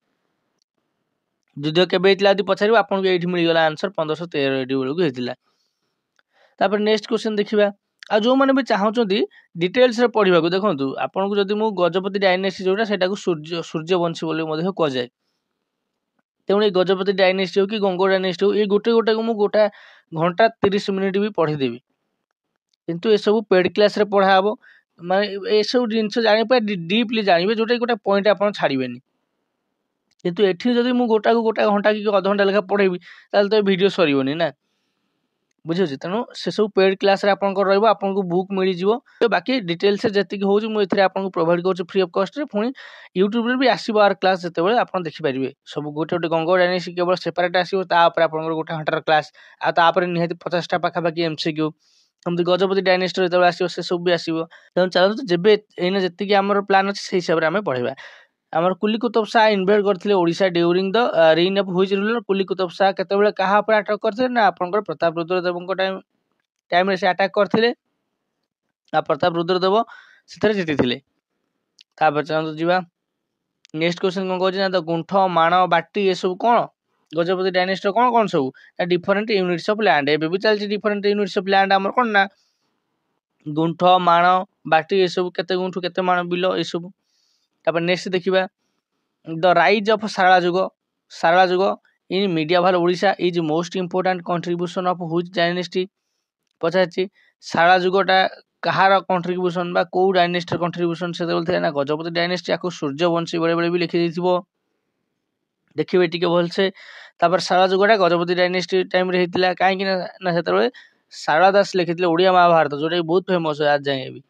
युद्ध केबे हेतिला आदि पछारी आपन एठी मिल गेला आंसर 1513 एडी बेलु हेतिला तापर नेक्स्ट क्वेश्चन देखिबा आ जो माने भी चाहउछंती डिटेल्स रे पढिबा को देखंतु आपन को जदी मु गजपति डायनेस्टी जोटा सेटा को सूर्यवंशी बोली मध्ये को जाय तेणु गजपति डायनेस्टी हो कि गंगो डायनेस्टी हो ये गोटे गोटे को गोटा घंटा 30 मिनिट भी पढ़ीदेवी किंतु ये सब पेड क्लास रे पढ़ा हम माने ये सब जिनस जानी डीपली जानवे जोटा गोटे पॉइंट आपन छाड़िबेनी किंतु एठी जदी मु गोटा को गोटा घंटा कि आधा घंटा लेखा पढ़ेबी ताल तो वीडियो सरीबोनी ना बुझियो तेणु से सब पेड क्लास रे आपन को रहइबो आपन को बुक मिली जिवो बाकी डिटेल्स से जति होउची मु एथरे आपन को प्रोवाइड करछु फ्री ऑफ कॉस्ट रे पुनी YouTube रे भी आसीबो आर क्लास जते बेले आपन देखि परिबे सब गोटे गोटे गंगो डायनेस्टी केवल सेपरेट आसीबो ता ऊपर आपन को गोटे घंटार क्लास आ ता ऊपर निहाती 50 टा पाखा बाकी एमसीक्यू हमदी गजपति डायनेस्टी जते आसीबो से सब भी आसीबो तेणु चलतो जेबे एने जति कि हमर प्लान अछि से हिसाब रे हमें पढिबा हमर कुली कुतुब शाह इन्वेड करथिले Odisha during the reign of which ruler Quli Qutb Shah केते बेले कहा पर अटैक करथिले ना आपन को प्रताप रुद्रदेव को टाइम रे से अटैक करथिले आ प्रताप रुद्रदेव सेथरे जीति थिले तापर चलतो जिबा नेक्स्ट क्वेश्चन कोन कहछि ना तो गुंठ माण बाटी ये सब कोन गजपति डायनेस्टी कोन कोन सब ना डिफरेंट यूनिट्स ऑफ लैंड एबे भी चलछि डिफरेंट यूनिट्स ऑफ लैंड हमर कोन ना गुंठ माण बाटी ये सब केते गुंठ केते माण बिलो ये सब तापर नेक्स्ट देखिबा the rise of Sarala Yuga in medieval Odisha is most important contribution of which dynasty पछाछि सारला जुगटा कहार कंट्रीब्यूशन बा को डायनेस्टी कंट्रीब्यूशन से बोलथे ना गजपति डायनेस्टी आको सूर्यवंशी बेले बेले भी लिखि देथिबो देखिबे टिके भल से तापर सारला जुगटा गजपति डायनेस्टी टाइम रे हेतिला काहे कि ना सेते बेले सारला दास लिखितले ओडिया महाभारत जोटा बहुत फेमस है आज जाए भी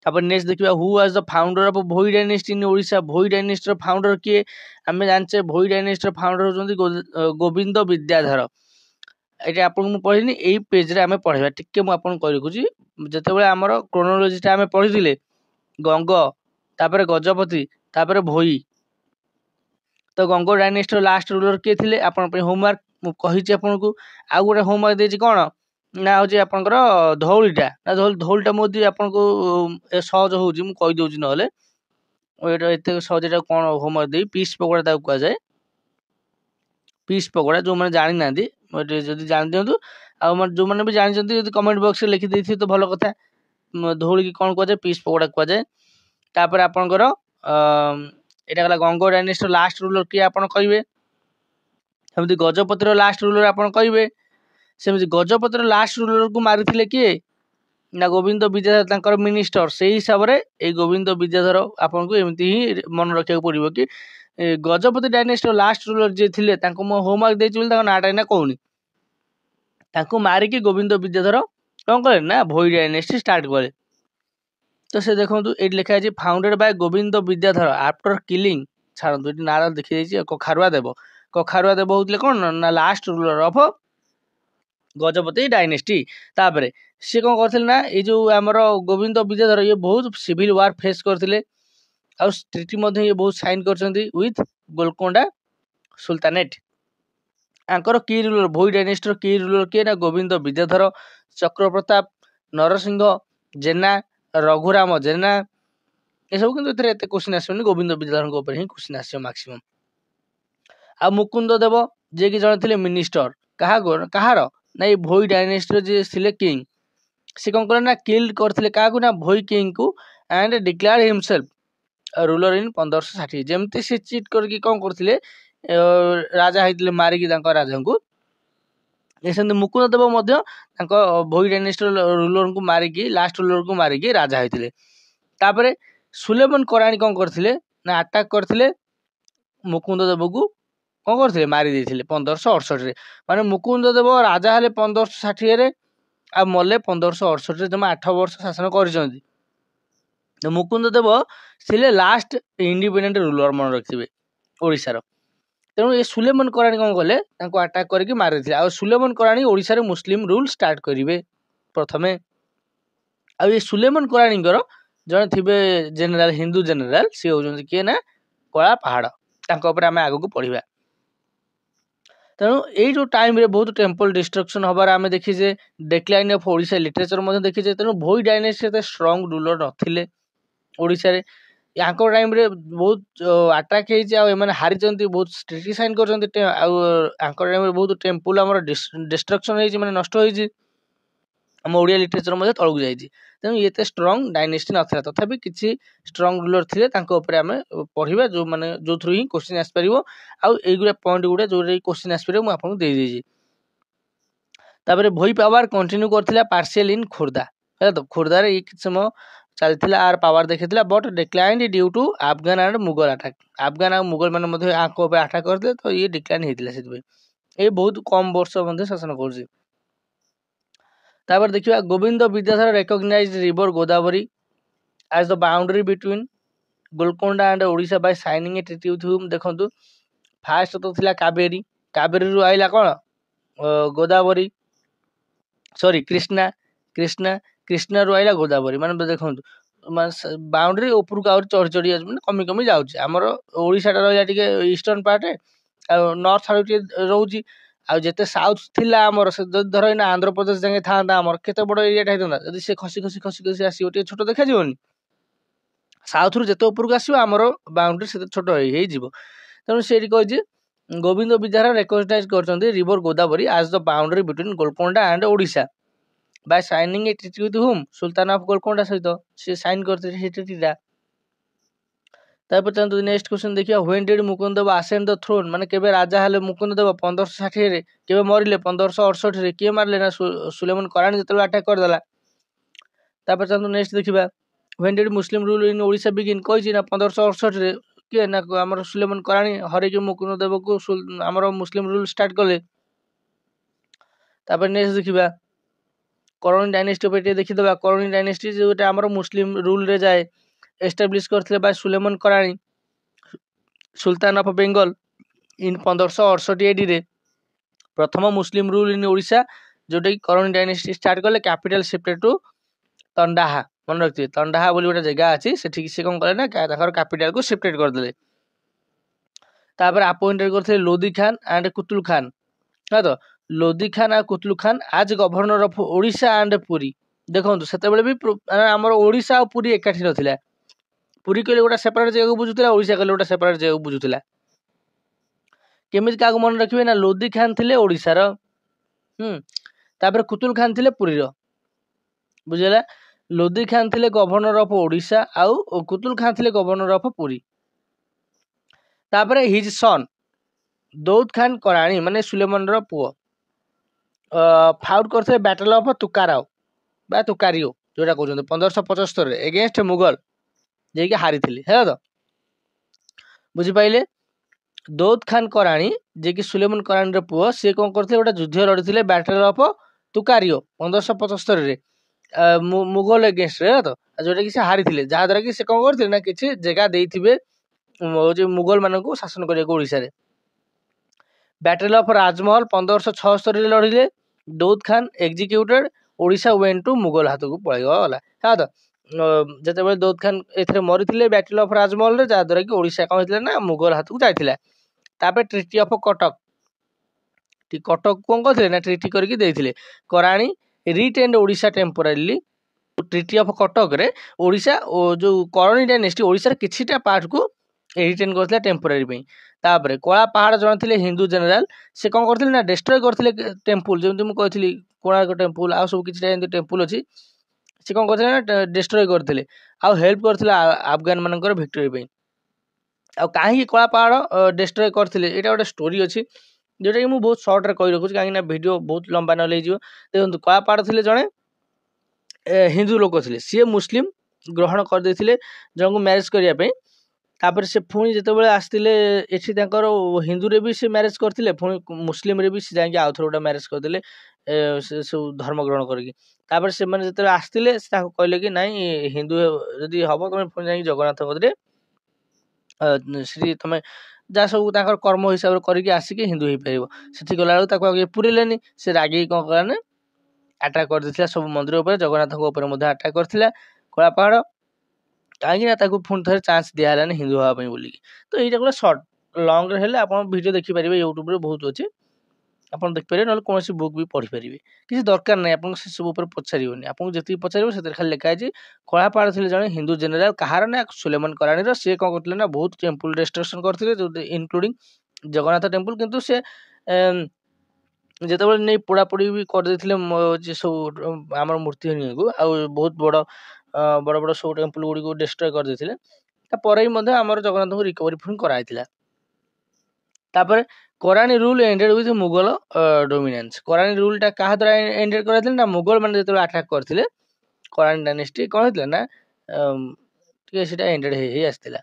तापर नेक्स्ट देखिबा who was the founder of Bhoi dynasty in Odisha Bhoi dynasty founder किए हमें जानचे भोई डायनेस्टी फाउंडर होजंती गोविंद विद्याधर एटा आपन मु पढिनी एई पेज रे हमें पढिबा टिके मु आपन कहि रखुची जते बेले हमर क्रोनोलॉजी ता हमें पढिथिले गंग तापर गजपति तापर भोई तो गंगो डायनेस्टी लास्ट रूलर के थिले आपन पे होमवर्क मु कहिची आपन को आ गोटे होमवर्क देछि कोन ना होची आपनकर धौलीटा ना धौलीटा मोदी आपन को सहज होउची मु कहि दोची नहले एटा एते सहजटा कोन होमवर्क देई पीस पकोड़ा ता कह जाय पीस पकोड़ा जो माने जानि नांदी मोटे जदी जान दियंतु आ जो माने भी जानि जंती जदी कमेंट बॉक्स रे लिखि देथि तो भलो कथा धौली की कोन कह जाय पीस पकोड़ा कह जाय तापर आपनकर एटा गला गंगो डायनेस्टी लास्ट रूलर के आपन कहिबे हमदी गजपतिर लास्ट रूलर आपन कहिबे सेमि गजपतिर लास्ट रूलर को मारिथिले किए ना गोविंद विद्याधर तांकर मिनिस्टर से हिसाब रे ए गोविंद विद्याधर आपन को एमती ही मन रखिया पड़िबो कि गजपति डायनेस्टी लास्ट रूलर जे थिले तांको मो होमवर्क देछि बोल तांको नाटा ना कहूनी तांको मारि कि गोविंद विद्याधर कोन करे ना भोई डायनेस्टी स्टार्ट करे तो से देखंतु एट लिखा है founded by Govind Vidyadhar after killing छाड़ंतु एटी नारा देखि देछि कखारुआ देव होतले कोन ना last ruler of Gajapati dynasty तापरे से कोन करथिले ना ए जो हमर गोविंद विद्याधर ये बहुत सिविल वार फेस करथिले ଆଉ ଟ୍ରିଟି ମଧ୍ୟ ଇଏ ବହୁତ ସାଇନ୍ କରିଛନ୍ତି ୱିଥ୍ ଗୋଲକୋଣ୍ଡା ସୁଲତାନେଟ୍। ଆଙ୍କର କି ରୁଲର ଭୋଇ ଡାଇନେଷ୍ଟିର କି ରୁଲର କିଏ ନା ଗୋବିନ୍ଦ ବିଦ୍ୟାଧର, ଚକ୍ରପ୍ରତାପ, ନରସିଂହ ଜେନା, ରଘୁରାମ ଜେନା। ଏସବୁ କିନ୍ତୁ ଏଥିରେ ଏତେ କ୍ୱେଶ୍ଚିନ୍ ଆସିବନି, ଗୋବିନ୍ଦ ବିଦ୍ୟାଧରଙ୍କ ଉପରେ ହିଁ କ୍ୱେଶ୍ଚିନ୍ ଆସିବ ମାକ୍ସିମମ୍। ଆଉ ମୁକୁନ୍ଦ ଦେବ ଯିଏକି ଜଣେ ଥିଲେ ମିନିଷ୍ଟର, କାହାର ନା ଏଇ ଭୋଇ ଡାଇନେଷ୍ଟିର ଯିଏ ଥିଲେ କିଙ୍ଗ, ସେ କଣ କଲେ ନା କିଲ୍ଡ କରିଥିଲେ କାହାକୁ ନା ଭୋଇ କିଙ୍ଗକୁ and declared himself ruler in 1560। ଯେମିତି ସେ ଚିଟ୍ କରିକି କଣ କରୁଥିଲେ ରାଜା ହେଇଥିଲେ ମାରିକି ତାଙ୍କ ରାଜାଙ୍କୁ, ସେମିତି ମୁକୁନ୍ଦ ଦେବ ମଧ୍ୟ ତାଙ୍କ ଭୋଇ ଡାଇନେଷ୍ଟିର ରୁଲରଙ୍କୁ ମାରିକି ଲାଷ୍ଟ ରୁଲରକୁ ମାରିକି ରାଜା ହେଇଥିଲେ। ତାପରେ ସୁଲେମାନ କରାଣୀ କଣ କରିଥିଲେ ନା ଆଟାକ୍ କରିଥିଲେ ମୁକୁନ୍ଦ ଦେବକୁ, କଣ କରିଥିଲେ ମାରି ଦେଇଥିଲେ 1568ରେ। ମାନେ ମୁକୁନ୍ଦ ଦେବ ରାଜା ହେଲେ 1560ରେ ଆଉ ମଲେ 1568ରେ, ଜମା 8 ବର୍ଷ ଶାସନ କରିଛନ୍ତି। ମୁକୁନ୍ଦ ଦେବ ଥିଲେ ଲାଷ୍ଟ ଇଣ୍ଡିପେଣ୍ଡେଣ୍ଟ ରୁଲର, ମନେ ରଖିଥିବେ ଓଡ଼ିଶାର। ତେଣୁ ଏ ସୁଲେମାନ କରାଣୀ କଣ କଲେ ତାଙ୍କୁ ଆଟାକ୍ କରିକି ମାରିଥିଲେ। ଆଉ ସୁଲେମାନ କରାଣୀ ଓଡ଼ିଶାରେ ମୁସଲିମ ରୁଲ ଷ୍ଟାର୍ଟ କରିବେ ପ୍ରଥମେ। ଆଉ ଏ ସୁଲେମାନ କରାଣୀଙ୍କର ଜଣେ ଥିବେ ଜେନେରାଲ, ହିନ୍ଦୁ ଜେନେରାଲ, ସିଏ ହଉଛନ୍ତି କିଏ ନା କଳା ପାହାଡ଼। ତାଙ୍କ ଉପରେ ଆମେ ଆଗକୁ ପଢିବା। ତେଣୁ ଏଇ ଯୋଉ ଟାଇମରେ ବହୁତ ଟେମ୍ପଲ ଡିଷ୍ଟ୍ରକ୍ସନ ହବାର ଆମେ ଦେଖିଛେ, ଡେକ୍ଲାଇନ୍ ଅଫ୍ ଓଡ଼ିଶା ଲିଟରେଚର ମଧ୍ୟ ଦେଖିଛେ। ତେଣୁ ଭୋଇ ଡାଇନେଷ୍ଟି ଏତେ ଷ୍ଟ୍ରଙ୍ଗ ରୁଲର ନଥିଲେ ଓଡ଼ିଶାରେ। ୟାଙ୍କ ଟାଇମରେ ବହୁତ ଆଟାକ୍ ହେଇଛି, ଆଉ ଏମାନେ ହାରିଛନ୍ତି, ବହୁତ ଷ୍ଟ୍ରିକ୍ଟ ସାଇନ୍ କରିଛନ୍ତି। ଆଉ ୟାଙ୍କ ଟାଇମରେ ବହୁତ ଟେମ୍ପୁଲ ଆମର ଡିଷ୍ଟ୍ରକ୍ସନ ହେଇଛି, ମାନେ ନଷ୍ଟ ହେଇଛି। ଆମ ଓଡ଼ିଆ ଲିଟରେଚର ମଧ୍ୟ ତଳକୁ ଯାଇଛି। ତେଣୁ ଏତେ ଷ୍ଟ୍ରଙ୍ଗ ଡାଇନେଷ୍ଟି ନଥିଲା, ତଥାପି କିଛି ଷ୍ଟ୍ରଙ୍ଗ ରୁଲର ଥିଲେ, ତାଙ୍କ ଉପରେ ଆମେ ପଢିବା, ଯୋଉଥିରୁ ହିଁ କ୍ୱେଶ୍ଚିନ୍ ଆସିପାରିବ। ଆଉ ଏଇଗୁଡ଼ା ପଏଣ୍ଟ ଗୁଡ଼ା ଯୋଉଟା କ୍ୱେଶ୍ଚିନ୍ ଆସିପାରିବ ମୁଁ ଆପଣଙ୍କୁ ଦେଇଦେଇଛି। ତାପରେ ଭୋଇ ପାୱାର କଣ୍ଟିନ୍ୟୁ କରିଥିଲା ପାର୍ସିଆଲ ଇନ୍ ଖୋର୍ଦ୍ଧା, ହେଲା ତ। ଖୋର୍ଦ୍ଧାରେ ଏଇ କିଛି ସମୟ ଚାଲିଥିଲା, ଆର ପାୱାର ଦେଖିଥିଲା, but declined due to Afghan and Mughal attack. Afghan ଆଉ ମୁଗଲ ମାନେ ମଧ୍ୟ ଆଙ୍କ ଉପରେ ଆଟାକ୍ କରିଥିଲେ, ତ ଇଏ ଡିକ୍ଲାଇନ୍ ହେଇଥିଲା ସେଥିପାଇଁ। ଏଇ ବହୁତ କମ୍ ବର୍ଷ ମଧ୍ୟ ଶାସନ କରୁଛି। ତାପରେ ଦେଖିବା Govind Vidyadhar recognized river Godavari as the boundary between Golconda and Odisha by signing a treaty with whom. ଦେଖନ୍ତୁ ଫାଷ୍ଟ ତ ଥିଲା କାବେରୀ, କାବେରୀରୁ ଆଇଲା କଣ ଗୋଦାବରୀ, ସରି କୃଷ୍ଣାରୁ ଆଇଲା ଗୋଦାବରୀ। ମାନେ ଦେଖନ୍ତୁ ମାନେ ବାଉଣ୍ଡରୀ ଉପରକୁ ଆହୁରି ଚଢି ଚଢି ଯାଉଛି, ମାନେ କମି କମି ଯାଉଛି। ଆମର ଓଡ଼ିଶାଟା ରହିଲା ଟିକେ ଇଷ୍ଟର୍ଣ୍ଣ ପାର୍ଟରେ, ଆଉ ନର୍ଥ ଆଡ଼କୁ ଟିକେ ରହୁଛି। ଆଉ ଯେତେ ସାଉଥ ଥିଲା ଆମର, ସେ ଯଦି ଧର ଏଇନା ଆନ୍ଧ୍ରପ୍ରଦେଶ ଯାକେ ଥାନ୍ତା, ଆମର କେତେ ବଡ଼ ଏରିଆଟା ହେଇଥାନ୍ତା। ଯଦି ସେ ଖସି ଖସି ଖସି ଖସି ଆସିବ, ଟିକେ ଛୋଟ ଦେଖାଯିବନି? ସାଉଥରୁ ଯେତେ ଉପରକୁ ଆସିବ ଆମର ବାଉଣ୍ଡରୀ ସେତେ ଛୋଟ ହେଇଯିବ। ତେଣୁ ସେଇଠି କହିଛି ଗୋବିନ୍ଦ ବିଦ୍ୟାଧର ରେକଗ୍ନାଇଜ କରିଛନ୍ତି river Godavari as the boundary between Golconda and Odisha by signing a treaty with whom, sultan of Golconda ସହିତ ସେ ସାଇନ୍ କରିଥିଲେ ସେ ଟ୍ରିଟିଟା। ତାପରେ ଚାଲନ୍ତୁ ନେକ୍ସଟ କ୍ୱେଶ୍ଚନ ଦେଖିବା, when did Mukunda Deva ascend the throne, ମାନେ କେବେ ରାଜା ହେଲେ ମୁକୁନ୍ଦ ଦେବ 1560ରେ, କେବେ ମରିଲେ 1568ରେ, କିଏ ମାରିଲେ ନା ସୁଲେମାନ କରାଣୀ ଯେତେବେଳେ ଆଟାକ୍ କରିଦେଲା। ତାପରେ ଚାଲନ୍ତୁ ନେକ୍ସଟ ଦେଖିବା, when did Muslim rule in Odisha begin, କହିଛି ନା 1568ରେ, କିଏ ନା ଆମର ସୁଲେମାନ କରାଣୀ ହରେଇକି ମୁକୁନ୍ଦ ଦେବକୁ ଆମର ମୁସଲିମ ରୁଲ ଷ୍ଟାର୍ଟ କଲେ। ତାପରେ ନେକ୍ସଟ ଦେଖିବା କରଣୀ ଡାଇନେଷ୍ଟି ଉପରେ ଟିକେ ଦେଖିଦେବା। କରଣୀ ଡାଇନେଷ୍ଟି ଯୋଉଟା ଆମର ମୁସଲିମ ରୁଲରେ ଯାଏ, ଏଷ୍ଟାବ୍ଲିଶ କରିଥିଲେ ବାଇ ସୁଲେମାନ କରାଣୀ, ସୁଲତାନ ଅଫ ବେଙ୍ଗଲ ଇନ୍ 1568 ADରେ। ପ୍ରଥମ ମୁସଲିମ ରୁଲ ଇନ୍ ଓଡ଼ିଶା, ଯୋଉଟାକି କରଣୀ ଡାଇନେଷ୍ଟି ଷ୍ଟାର୍ଟ କଲେ। କ୍ୟାପିଟାଲ ସିଫ୍ଟେଡ୍ ଟୁ ତଣ୍ଡାହା, ମନେ ରଖିଥିବେ ତଣ୍ଡାହା ବୋଲି ଗୋଟେ ଜାଗା ଅଛି, ସେଠିକି ସେ କଣ କଲେ ନା ତାଙ୍କର କ୍ୟାପିଟାଲକୁ ସିଫ୍ଟେଡ୍ କରିଦେଲେ। ତାପରେ ଆପଏଣ୍ଟେଡ କରିଥିଲେ ଲୋଦି ଖାନ ଆଣ୍ଡ କୁତୁଲ ଖାନ, ହଁ ତ। ଲୋଦି ଖାନ ଆଉ କୁତୁଲ ଖାନ ଆଜ governor of Odisha and Puri. ଦେଖନ୍ତୁ ସେତେବେଳେ ବି ଆମର ଓଡ଼ିଶା ଆଉ ପୁରୀ ଏକାଠି ନଥିଲା। ପୁରୀ କହିଲେ ଗୋଟେ ସେପାରେଟ ଜାଗାକୁ ବୁଝୁଥିଲା, ଓଡ଼ିଶା କହିଲେ ଗୋଟେ ସେପାରେଟ ଜାଗାକୁ ବୁଝୁଥିଲା। କେମିତି କାହାକୁ ମନେ ରଖିବେ ନା ଲୋଦି ଖାନ ଥିଲେ ଓଡ଼ିଶାର, ତାପରେ କୁତୁଲ ଖାନ ଥିଲେ ପୁରୀର, ବୁଝିଲା। ଲୋଦି ଖାନ ଥିଲେ ଗଭର୍ଣ୍ଣର ଅଫ ଓଡ଼ିଶା, ଆଉ କୁତୁଲ ଖାନ ଥିଲେ ଗଭର୍ଣ୍ଣର ଅଫ ପୁରୀ। ତାପରେ ହିଜ ସନ୍ ଦୌଦ ଖାନ କରାଣୀ, ମାନେ ସୁଲେମାନର ପୁଅ, ଫାଉଟ କରିଥିଲେ ବ୍ୟାଟଲ ଅଫ ତୁକାରାଓ ବା ତୁକାରିଓ ଯୋଉଟା କହୁଛନ୍ତି 1575ରେ ଏଗେନଷ୍ଟ ମୁଗଲ, ଯାଇକି ହାରିଥିଲେ, ହେଲା ତ। ବୁଝିପାରିଲେ? ଦୌଦ ଖାନ କରାଣୀ ଯିଏକି ସୁଲେମାନ କରାଣୀର ପୁଅ, ସିଏ କଣ କରିଥିଲେ ଗୋଟେ ଯୁଦ୍ଧ ଲଢିଥିଲେ ବ୍ୟାଟଲ ଅଫ ତୁକାରିଓ 1575ରେ ମୁଗଲ ଏଗେନଷ୍ଟରେ, ହେଲା ତ। ଯୋଉଟା କି ସେ ହାରିଥିଲେ, ଯାହାଦ୍ୱାରା କି ସେ କଣ କରିଥିଲେ ନା କିଛି ଜାଗା ଦେଇଥିବେ ମୁଗଲ ମାନଙ୍କୁ ଶାସନ କରିବାକୁ ଓଡ଼ିଶାରେ। ବ୍ୟାଟଲ ଅଫ ରାଜମହଲ 1576ରେ ଲଢିଲେ। Daud Khan executed, Odisha went to Mughal ହାତକୁ ପଳେଇଗଲା, ହେଲା ତ। ଯେତେବେଳେ ଦୌଦ ଖାନ ଏଥିରେ ମରିଥିଲେ ବ୍ୟାଟଲ ଅଫ୍ ରାଜମହଲରେ, ଯାହାଦ୍ୱାରା କି ଓଡ଼ିଶା କ'ଣ ହେଇଥିଲା ନା ମୁଗଲ ହାତକୁ ଯାଇଥିଲା। ତାପରେ ଟ୍ରିଟି ଅଫ୍ କଟକ, କଟକ କ'ଣ କରିଥିଲେ ନା ଟ୍ରିଟି କରିକି ଦେଇଥିଲେ। କରାଣି ରିଟେଣ୍ଡ ଓଡ଼ିଶା ଟେମ୍ପୋରାରିଲି। ଟ୍ରିଟି ଅଫ୍ କଟକରେ ଓଡ଼ିଶା ଓ ଯେଉଁ କରଣି ଡାଇନେଷ୍ଟି ଓଡ଼ିଶାର କିଛିଟା ପାର୍ଟକୁ ରିଟେନ୍ କରିଥିଲା ଟେମ୍ପୋରାରୀ ପାଇଁ। ତାପରେ କଳା ପାହାଡ଼ ଜଣେ ଥିଲେ ହିନ୍ଦୁ ଜେନେରାଲ, ସେ କ'ଣ କରିଥିଲେ ନା ଡେଷ୍ଟ୍ରୟ କରିଥିଲେ ଟେମ୍ପୁଲ, ଯେମିତି ମୁଁ କହିଥିଲି କୋଣାର୍କ ଟେମ୍ପୁଲ ଆଉ ସବୁ କିଛିଟା ଏମିତି ଟେମ୍ପୁଲ ଅଛି, ସେ କ'ଣ କରିଥିଲେ ନା ଡେଷ୍ଟ୍ରୟ କରିଥିଲେ ଆଉ ହେଲ୍ପ କରିଥିଲେ ଆଫଗାନ ମାନଙ୍କର ଭିକ୍ଟୋରୀ ପାଇଁ। ଆଉ କାହିଁକି କଳା ପାହାଡ଼ ଡେଷ୍ଟ୍ରୟ କରିଥିଲେ ଏଇଟା ଗୋଟେ ଷ୍ଟୋରି ଅଛି, ଯେଉଁଟାକି ମୁଁ ବହୁତ ସର୍ଟରେ କହି ରଖୁଛି କାହିଁକିନା ଭିଡ଼ିଓ ବହୁତ ଲମ୍ବା ନହେଲେ ହେଇଯିବ। ଦେଖନ୍ତୁ କଳା ପାହାଡ଼ ଥିଲେ ଜଣେ ହିନ୍ଦୁ ଲୋକ ଥିଲେ, ସିଏ ମୁସଲିମ ଗ୍ରହଣ କରିଦେଇଥିଲେ ଜଣଙ୍କୁ ମ୍ୟାରେଜ କରିବା ପାଇଁ। ତାପରେ ସେ ପୁଣି ଯେତେବେଳେ ଆସିଥିଲେ ଏଠି ତାଙ୍କର ହିନ୍ଦୁରେ ବି ସେ ମ୍ୟାରେଜ କରିଥିଲେ, ପୁଣି ମୁସଲିମରେ ବି ସେ ଯାଇକି ଆଉଥରେ ଗୋଟେ ମ୍ୟାରେଜ କରିଦେଲେ ସେ ସବୁ ଧର୍ମ ଗ୍ରହଣ କରିକି। ତାପରେ ସେମାନେ ଯେତେବେଳେ ଆସିଥିଲେ ସେ ତାଙ୍କୁ କହିଲେ କି ନାଇଁ ହିନ୍ଦୁ ଯଦି ହବ ତମେ ପୁଣି ଯାଇକି ଜଗନ୍ନାଥ କତିରେ ସେଠି ତମେ ଯାହା ସବୁ ତାଙ୍କର କର୍ମ ହିସାବରେ କରିକି ଆସିକି ହିନ୍ଦୁ ହେଇପାରିବ। ସେଠି ଗଲାବେଳକୁ ତାକୁ ଆଉ ପୁରେଇଲେନି, ସେ ରାଗିକି କ'ଣ କଲା ନା ଆଟାକ୍ କରିଦେଇଥିଲା ସବୁ ମନ୍ଦିର ଉପରେ, ଜଗନ୍ନାଥଙ୍କ ଉପରେ ମଧ୍ୟ ଆଟାକ୍ କରିଥିଲା କଳା ପାହାଡ଼। କାହିଁକି ନା ତାକୁ ପୁଣି ଥରେ ଚାନ୍ସ ଦିଆହେଲାନି ହିନ୍ଦୁ ହେବା ପାଇଁ ବୋଲିକି। ତ ଏଇଟା ଗୋଟେ ସର୍ଟ, ଲଙ୍ଗରେ ହେଲେ ଆପଣ ଭିଡ଼ିଓ ଦେଖିପାରିବେ, ୟୁଟ୍ୟୁବରେ ବହୁତ ଅଛି, ଆପଣ ଦେଖିପାରିବେ, ନହେଲେ କୌଣସି ବୁକ୍ ବି ପଢ଼ିପାରିବେ। କିଛି ଦରକାର ନାହିଁ, ଆପଣଙ୍କୁ ସେସବୁ ଉପରେ ପଚାରିବନି, ଆପଣଙ୍କୁ ଯେତିକି ପଚାରିବ ସେଥିରେ ଖାଲି ଲେଖା ହେଇଛି କଳା ପାହାଡ଼ ଥିଲେ ଜଣେ ହିନ୍ଦୁ ଜେନେରାଲ, କାହାର ନା ସୁଲେମାନ କରାଣିର। ସିଏ କ'ଣ କରୁଥିଲେ ନା ବହୁତ ଟେମ୍ପୁଲ ଡେଷ୍ଟ୍ରକ୍ସନ୍ କରିଥିଲେ, ଇନକ୍ଲୁଡ଼ିଂ ଜଗନ୍ନାଥ ଟେମ୍ପୁଲ। କିନ୍ତୁ ସେ ଯେତେବେଳେ ନେଇ ପୋଡ଼ାପୋଡ଼ି ବି କରିଦେଇଥିଲେ ସବୁ ଆମର ମୂର୍ତ୍ତି ହରିକୁ, ଆଉ ବହୁତ ବଡ଼ ବଡ଼ ସବୁ ଟେମ୍ପୁଲ ଗୁଡ଼ିକୁ ଡେଷ୍ଟ୍ରୟ କରିଦେଇଥିଲେ। ତାପରେ ବି ମଧ୍ୟ ଆମର ଜଗନ୍ନାଥଙ୍କୁ ରିକଭରି ପୁଣି କରାଯାଇଥିଲା। ତାପରେ କରାଣି rule ended with Mughal dominance. କରାଣି ରୁଲ୍ଟା କାହା ଦ୍ୱାରା ଏଣ୍ଡେଡ୍ କରାଯାଇଥିଲା ନା ମୁଗଲ ମାନେ ଯେତେବେଳେ ଆଟାକ୍ କରିଥିଲେ କରାଣି ଡାଇନେଷ୍ଟି, କ'ଣ ହେଇଥିଲା ନା ଟିକେ ସେଇଟା ଏଣ୍ଡେଡ୍ ହେଇ ଆସିଥିଲା।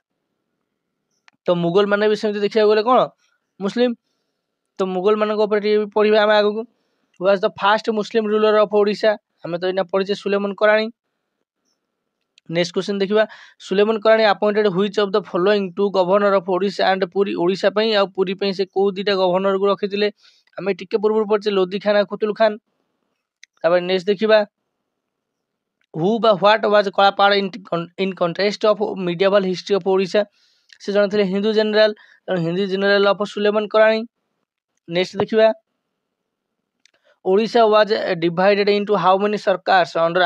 ତ ମୁଗଲ ମାନେ ବି ସେମିତି ଦେଖିବାକୁ ଗଲେ କ'ଣ ମୁସଲିମ, ତ ମୁଗଲ ମାନଙ୍କ ଉପରେ ଟିକେ ପଢ଼ିବା ଆମେ ଆଗକୁ। Who was the first Muslim ruler of Odisha, ଆମେ ତ ଏଇନା ପଢ଼ିଛେ ସୁଲେମାନ କରାଣି। ନେକ୍ସଟ କ୍ୱେଶ୍ଚନ ଦେଖିବା, Suleiman Karrani appointed which of the following to governor of Odisha and Puri. Odisha ପାଇଁ ଆଉ ପୁରୀ ପାଇଁ ସେ କୋଉ ଦିଟା ଗଭର୍ଣ୍ଣରକୁ ରଖିଥିଲେ? ଆମେ ଟିକେ ପୂର୍ବରୁ ପଢ଼ିଛେ ଲୋଦି ଖାନ ଆଉ କୁତୁଲ ଖାନ। ତାପରେ ନେକ୍ସଟ ଦେଖିବା, ହୁ ବା what was Kala Pahad in context of medieval history of Odisha. ସେ ଜଣେ ଥିଲେ ହିନ୍ଦୁ ଜେନେରାଲ, ତେଣୁ Hindu general of Suleiman Karrani. Next ଦେଖିବା, Odisha was divided into how many sarkars under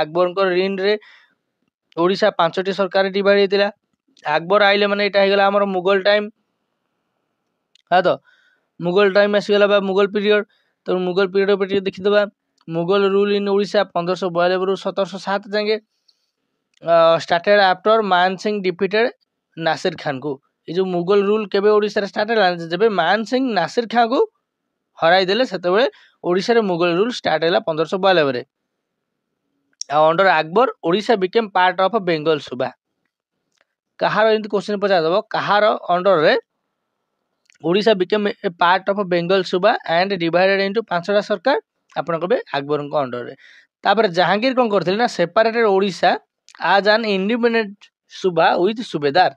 ଆକବରଙ୍କ ରିନ୍ରେ ଓଡ଼ିଶା 5ଟି ସରକାର ଡିଭାଇଡ୍ ହେଇଥିଲା। ଆକବର ଆଇଲେ ମାନେ ଏଇଟା ହେଇଗଲା ଆମର ମୁଗଲ ଟାଇମ୍, ହଁ ତ ମୁଗଲ ଟାଇମ୍ ଆସିଗଲା ବା ମୁଗଲ ପିରିୟଡ଼। ତେଣୁ ମୁଗଲ ପିରିୟଡ଼ ଉପରେ ଟିକେ ଦେଖିଦେବା। ମୁଗଲ ରୁଲ୍ ଇନ୍ ଓଡ଼ିଶା 1592ରୁ 1707 ଯାଏଁ ଷ୍ଟାର୍ଟେଡ୍ ଆଫ୍ଟର ମାନ ସିଂ ଡିଫିଟେଡ୍ ନାସିର ଖାନକୁ। ଏ ଯେଉଁ ମୁଗଲ ରୁଲ୍ କେବେ ଓଡ଼ିଶାରେ ଷ୍ଟାର୍ଟ ହେଲା, ଯେବେ ମାନ ସିଂ ନାସିର ଖାଁକୁ ହରାଇ ଦେଲେ ସେତେବେଳେ ଓଡ଼ିଶାରେ ମୁଗଲ ରୁଲ୍ ଷ୍ଟାର୍ଟ ହେଲା 1592ରେ। ଆଉ under Akbar Odisha became part of Bengal Subah. କାହାର ଏମିତି କ୍ୱେଶ୍ଚନ ପଚାରିଦେବ, କାହାର ଅଣ୍ଡରରେ Odisha became a part of Bengal Subah and divided into 5ଟା ସରକାର, ଆପଣ କହିବେ ଆକବରଙ୍କ ଅଣ୍ଡରରେ। ତାପରେ ଜାହାଙ୍ଗୀର କ'ଣ କରିଥିଲେ ନା ସେପାରେଟେଡ୍ ଓଡ଼ିଶା ଆଜ୍ ଆନ୍ ଇଣ୍ଡିପେଣ୍ଡେଣ୍ଟ ସୁବା ୱିଥ୍ ସୁବେଦାର।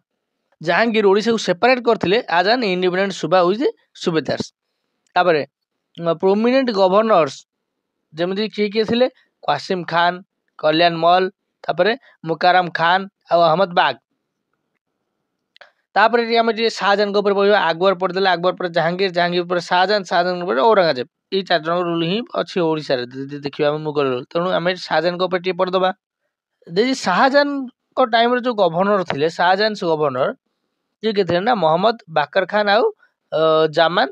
ଜାହାଙ୍ଗୀର ଓଡ଼ିଶାକୁ ସେପାରେଟ୍ କରିଥିଲେ ଆଜ୍ ଆନ୍ ଇଣ୍ଡିପେଣ୍ଡେଣ୍ଟ ସୁବା ୱିଥ୍ ସୁବେଦାର୍ସ। ତାପରେ ପ୍ରୋମିନେଣ୍ଟ ଗଭର୍ଣ୍ଣର୍ସ ଯେମିତି କିଏ ଥିଲେ, କ୍ୱାସିମ ଖାନ, କଲ୍ୟାଣ ମଲ, ତାପରେ ମୁକାରାମ ଖାନ ଆଉ ଅହମ୍ମଦ ବାଗ। ତାପରେ ଆମେ ଟିକେ ଶାହଜାହାନଙ୍କ ଉପରେ ପଢ଼ିବା। ଆକବର ପଢ଼ିଦେଲେ, ଆକବର ପରେ ଜାହାଙ୍ଗୀର, ଜାହାଙ୍ଗୀର ପରେ ଶାହଜାହାନ, ଶାହଜାହାନଙ୍କ ପରେ ଔରଙ୍ଗଜେବ। ଏଇ 4 ଜଣଙ୍କ ରୁଲ୍ ହିଁ ଅଛି ଓଡ଼ିଶାରେ ଦେଖିବା ଆମେ ମୁଗଲ ରୁଲ୍। ତେଣୁ ଆମେ ଶାହଜାହାନଙ୍କ ଉପରେ ଟିକେ ପଢ଼ିଦେବା। ଯଦି ଶାହଜାହାନଙ୍କ ଟାଇମରେ ଯେଉଁ ଗଭର୍ଣ୍ଣର ଥିଲେ, ଶାହଜାହାନ ଗଭର୍ଣ୍ଣର ଯିଏ କିଏ ଥିଲେ ନା ମହମ୍ମଦ ବାକର ଖାନ ଆଉ Zaman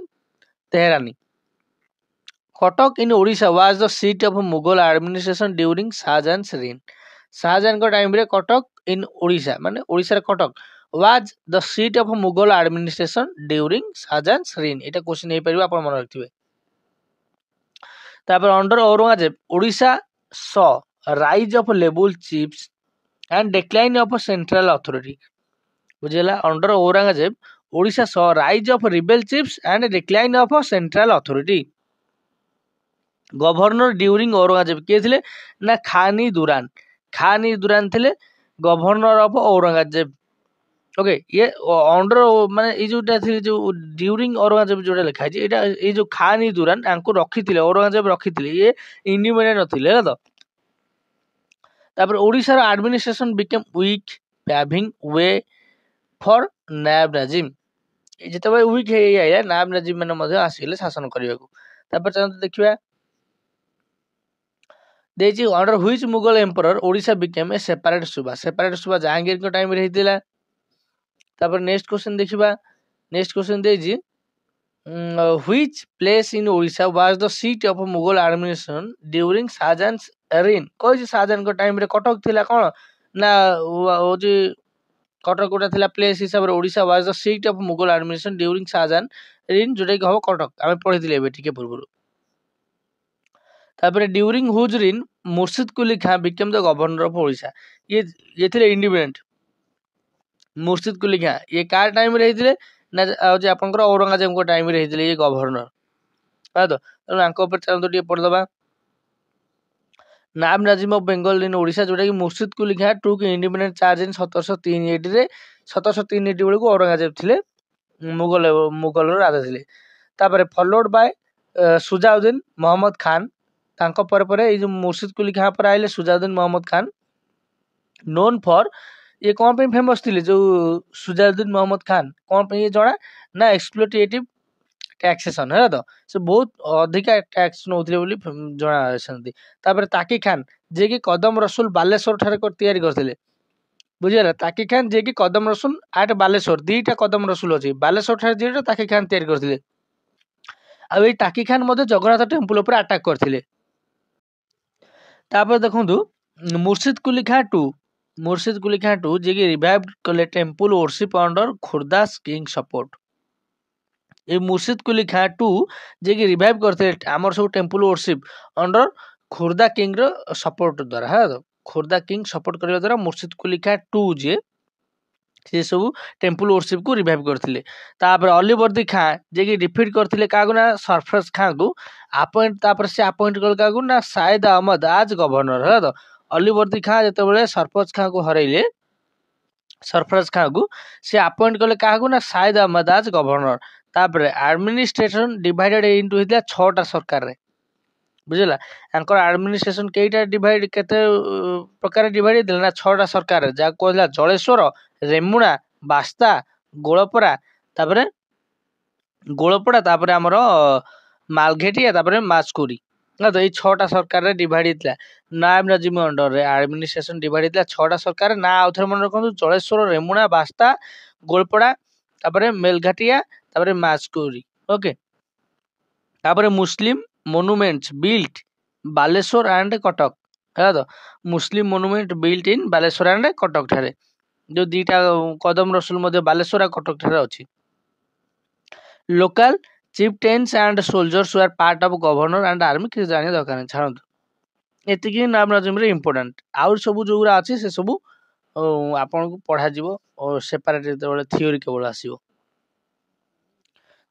Tehrani. Cuttack in Odisha was the seat of Mughal administration during Shahjahan's reign. ଶାହଜାହାନଙ୍କ ଟାଇମରେ କଟକ ଇନ୍ ଓଡ଼ିଶା ମାନେ ଓଡ଼ିଶାର Cuttack was the seat of Mughal administration during Shahjahan's reign. ଏଇଟା କ୍ୱେଶ୍ଚନ ହେଇପାରିବ, ଆପଣ ମନେ ରଖିଥିବେ। ତାପରେ under Aurangzeb Odisha saw rise of rebel chiefs and decline of central authority. ବୁଝିଗଲା, under Aurangzeb Odisha saw rise of rebel chiefs and decline of central authority. Governor during Aurangzeb କିଏ ଥିଲେ ନା ଖାନି ଦୁରାନ। ଖାନି ଦୁରାନ ଥିଲେ ଗଭର୍ଣ୍ଣର ଅଫ୍ ଔରଙ୍ଗଜେବ। ଓକେ, ଇଏ ଅଣ୍ଡର ମାନେ ଏଇ ଯୋଉଟା ଥିଲେ ଯୋଉ ଡ୍ୟୁରିଂ ଔରଙ୍ଗଜେବ ଯୋଉଟା ଲେଖା ହେଇଛି, ଏଇଟା ଏଇ ଯୋଉ ଖାନି ଦୁରାନ ଆଙ୍କୁ ରଖିଥିଲେ, ଔରଙ୍ଗଜେବ ରଖିଥିଲେ, ଇଏ ଇଣ୍ଡିପେଣ୍ଡେଣ୍ଟ ନଥିଲେ ହେଲା ତ। तापर ओडिशार administration became weak paving way for Naib Nazim जिते वीक है नायब नाजिम मैंने आसिले शासन करने को तापर चलते देखिए देजी under which Mughal emperor Odisha became a separate subah Jahangir को टाइम रही तापर नेक्स्ट क्वेश्चन देखिबा नेक्स्ट क्वेश्चन देजी which place in Odisha was the seat of Mughal administration during Shahjahan's reign कोई शाहजहां को टाइम रे कटक थिला कोन ना होजी कटक गोटा थिला प्लेस हिसाब रे Odisha was the seat of Mughal administration during Shah Jahan reign जोटा कि हो कटक आमे पढिथिले एबे ठीक पूर्व तापर during whose reign Murshid Quli Khan became the governor of Odisha ये थिले इंडिपेंडेंट मुर्शिद कुली खान ये कार टाइम रे हिथिले ना जे आपनकर औरंगजेब को टाइम रे हिथिले ये गवर्नर हा तो आंको ऊपर चलतो टिके पढदबा नायब नाजिम ऑफ बेंगल इन ओडिशा जोटा कि मुर्शिद कुली खान टुक इंडिपेंडेंट चार्ज इन 1783 रे 1783 बेलू औरंगजेब थिले मुगल राजा थिले तापर फॉलोड बाय सुजाउद्दीन मोहम्मद खान तांको पर जो मुर्शिद कुली खान पर आइले सुजाउद्दीन मोहम्मद खान नोन फॉर ये कौन पे फेमस थिले जो सुजाउद्दीन मोहम्मद खान कौन पे ये जणा ना एक्सप्लोटेटिव टैक्सेशन है तो से बहुत अधिका टैक्स नौथिले बोली जणा आछंती तापर ताकी खान जे कि कदम रसूल बालेश्वर ठारे को तयारी करथिले बुझिला ताकी खान जे कि कदम रसूल आट बालेश्वर दीटा कदम रसूल अछि बालेश्वर ठारे जेटा ताकी खान तयारी करथिले आ ए ताकी खान मध्ये जगन्नाथ टेम्पल ऊपर अटैक करथिले तापर देखंतु मुर्शिद कुली खान टू जे कि रिवाइव कले temple worship under Khordha's king support ये मुर्शिद कुली खान टू जे कि रिवाइव करथे हमर सब temple worship under Khordha king रो सपोर्ट द्वारा है तो खुर्दा किंग सपोर्ट करबा द्वारा मुर्शिद कुली खान टू जे से सब टेम्पल वर्शिप को रिवाइव करथिले तापर अलीवर्दी खान जे कि डिफीट करथिले कागु ना सरफराज खान को अपॉइंट तापर से अपॉइंट कर कागु ना साइद अहमद आज गवर्नर है तो अलीवर्दी खान जते बेले सरफराज खान को हरैले सरफराज खान को से अपॉइंट कले कागु ना साइद अहमद आज गवर्नर तापर एडमिनिस्ट्रेशन डिवाइडेड इनटू हितला 6टा सरकार रे बुझला एंकर एडमिनिस्ट्रेशन केइटा डिवाइड केते प्रकार डिवाइड देला ना 6टा सरकार जा कहला जलेश्वर रेमुणा बास्ता गोळपरा तापर हमर मालघेटिया तापर मास्कुरी ना तो ये 6टा सरकार रे डिवाइड हितला नायब नाजिम अंडर रे एडमिनिस्ट्रेशन डिवाइड हितला 6टा सरकार ना आउथर मन रखनु जलेश्वर रेमुणा बास्ता गोळपड़ा तापर मेलघाटिया तापर मास्कुरी ओके तापर Muslim monuments built Baleswar and Cuttack है तो Muslim monument built in Baleswar and Cuttack ठारे जो दीटा कदम रसूल मध्ये बालेश्वर आ कटक ठारे अछि local Chieftains and soldiers were part of governor and army कि जानि दरकार नै छाड़ो एतिकी नाम नाजिम रे इंपोर्टेंट आउर सब जोरा अछि से सब आपन को पढ़ा जिवो और सेपरेट जेते थ्योरी केवल आसीबो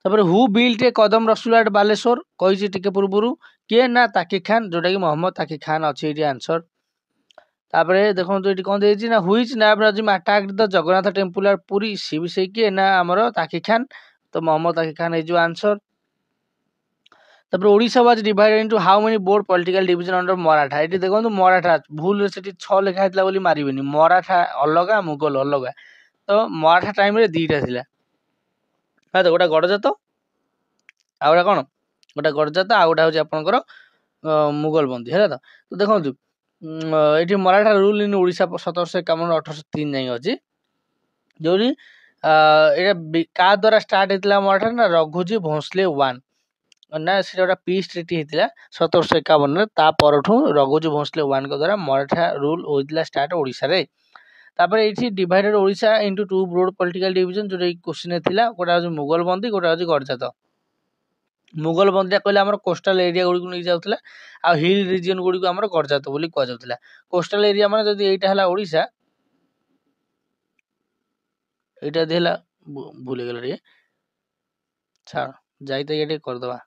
तापर हु बिल्ट ए कदम रसूल एट बालेश्वर कहिछि टिके पूर्वरु के ना ताकी खान जोटा कि मोहम्मद ताकी खान अछि एटी आंसर तापर देखो तो एटी कोन देछि ना which Naib Nazim attack the Jagannath temple at Puri सी विषय के ना हमर ताकी खान तो मोहम्मद ताकी खान इज जो आंसर तापर Odisha was divided into how many board political division under Maratha eighty देखो तो मराठा भूल सेटी 6 लिखा हितला बोली मारिबेनी मराठा अलगा मुगल अलगा तो मराठा टाइम रे दीटा थिला हा तो गोटा गडजात आउडा कोन गोटा गडजात आउडा होजे आपनकर मुगल बंदी है तो देखंतु eighty Maratha rule in Odisha 1751 1803 जाई अछि जोरी एटा का द्वारा स्टार्ट हितला मराठा ना रघुजी भोसले 1 ना से जोटा पीस ट्रीटी हितला 1751 रे ता परठू रघुजी भोसले 1 के द्वारा मराठा रूल होइतला स्टार्ट ओडिशा रे तापर एठी divided Odisha into 2 broad political division जोटा क्वेश्चन थिला गोटा होजे मुगल बंदी गोटा होजे गडजात मुगल बंदी कहले हमर कोस्टल एरिया गुडी को नै जाउतला आ हिल रीजन गुडी को हमर गडजात बोली कह जाउतला कोस्टल एरिया माने जदी एटा हला ओडिशा एटा देला भूले गेल रे छा जाई त एटे कर दबा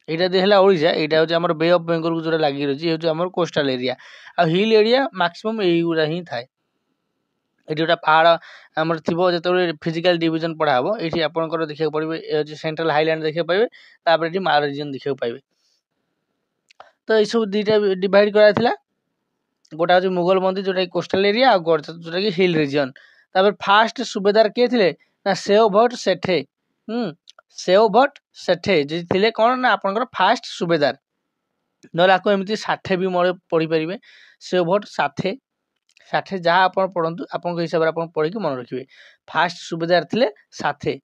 एटा देला ओडिशा एटा होजे हमर बे ऑफ बेंगल को जोरा लागि रहछि होजे हमर कोस्टल एरिया आ हिल एरिया मैक्सिमम एही गुडा ही थाए एटी गोटा पहाड़ आमर थिबो जते फिजिकल डिवीजन पढ़ाबो एठी आपनकर देखिया पड़िबे ए जे सेंट्रल हाईलैंड देखिया पाइबे तापर एठी मार रीजन देखिया पाइबे तो ये सब दुईटा डिवाइड कराइला गोटा हूँ मुगल मंदिर जोटा कोस्टाल एरिया और जोटा कि हिल रिजन। तापर फास्ट सुबेदार किए थे ना सेव भट्ट सेठे। सेव भट्ट सेठे जी थे कौन ना आपंकर फास्ट सुबेदार ना आपको एमती साठे भी मोड़े पढ़ी पारे सेव भट्ट साठे साठे जहाँ आप पढ़ु आप हिसाब से पढ़ी मन रखिए फास्ट सुबेदार थे साठे।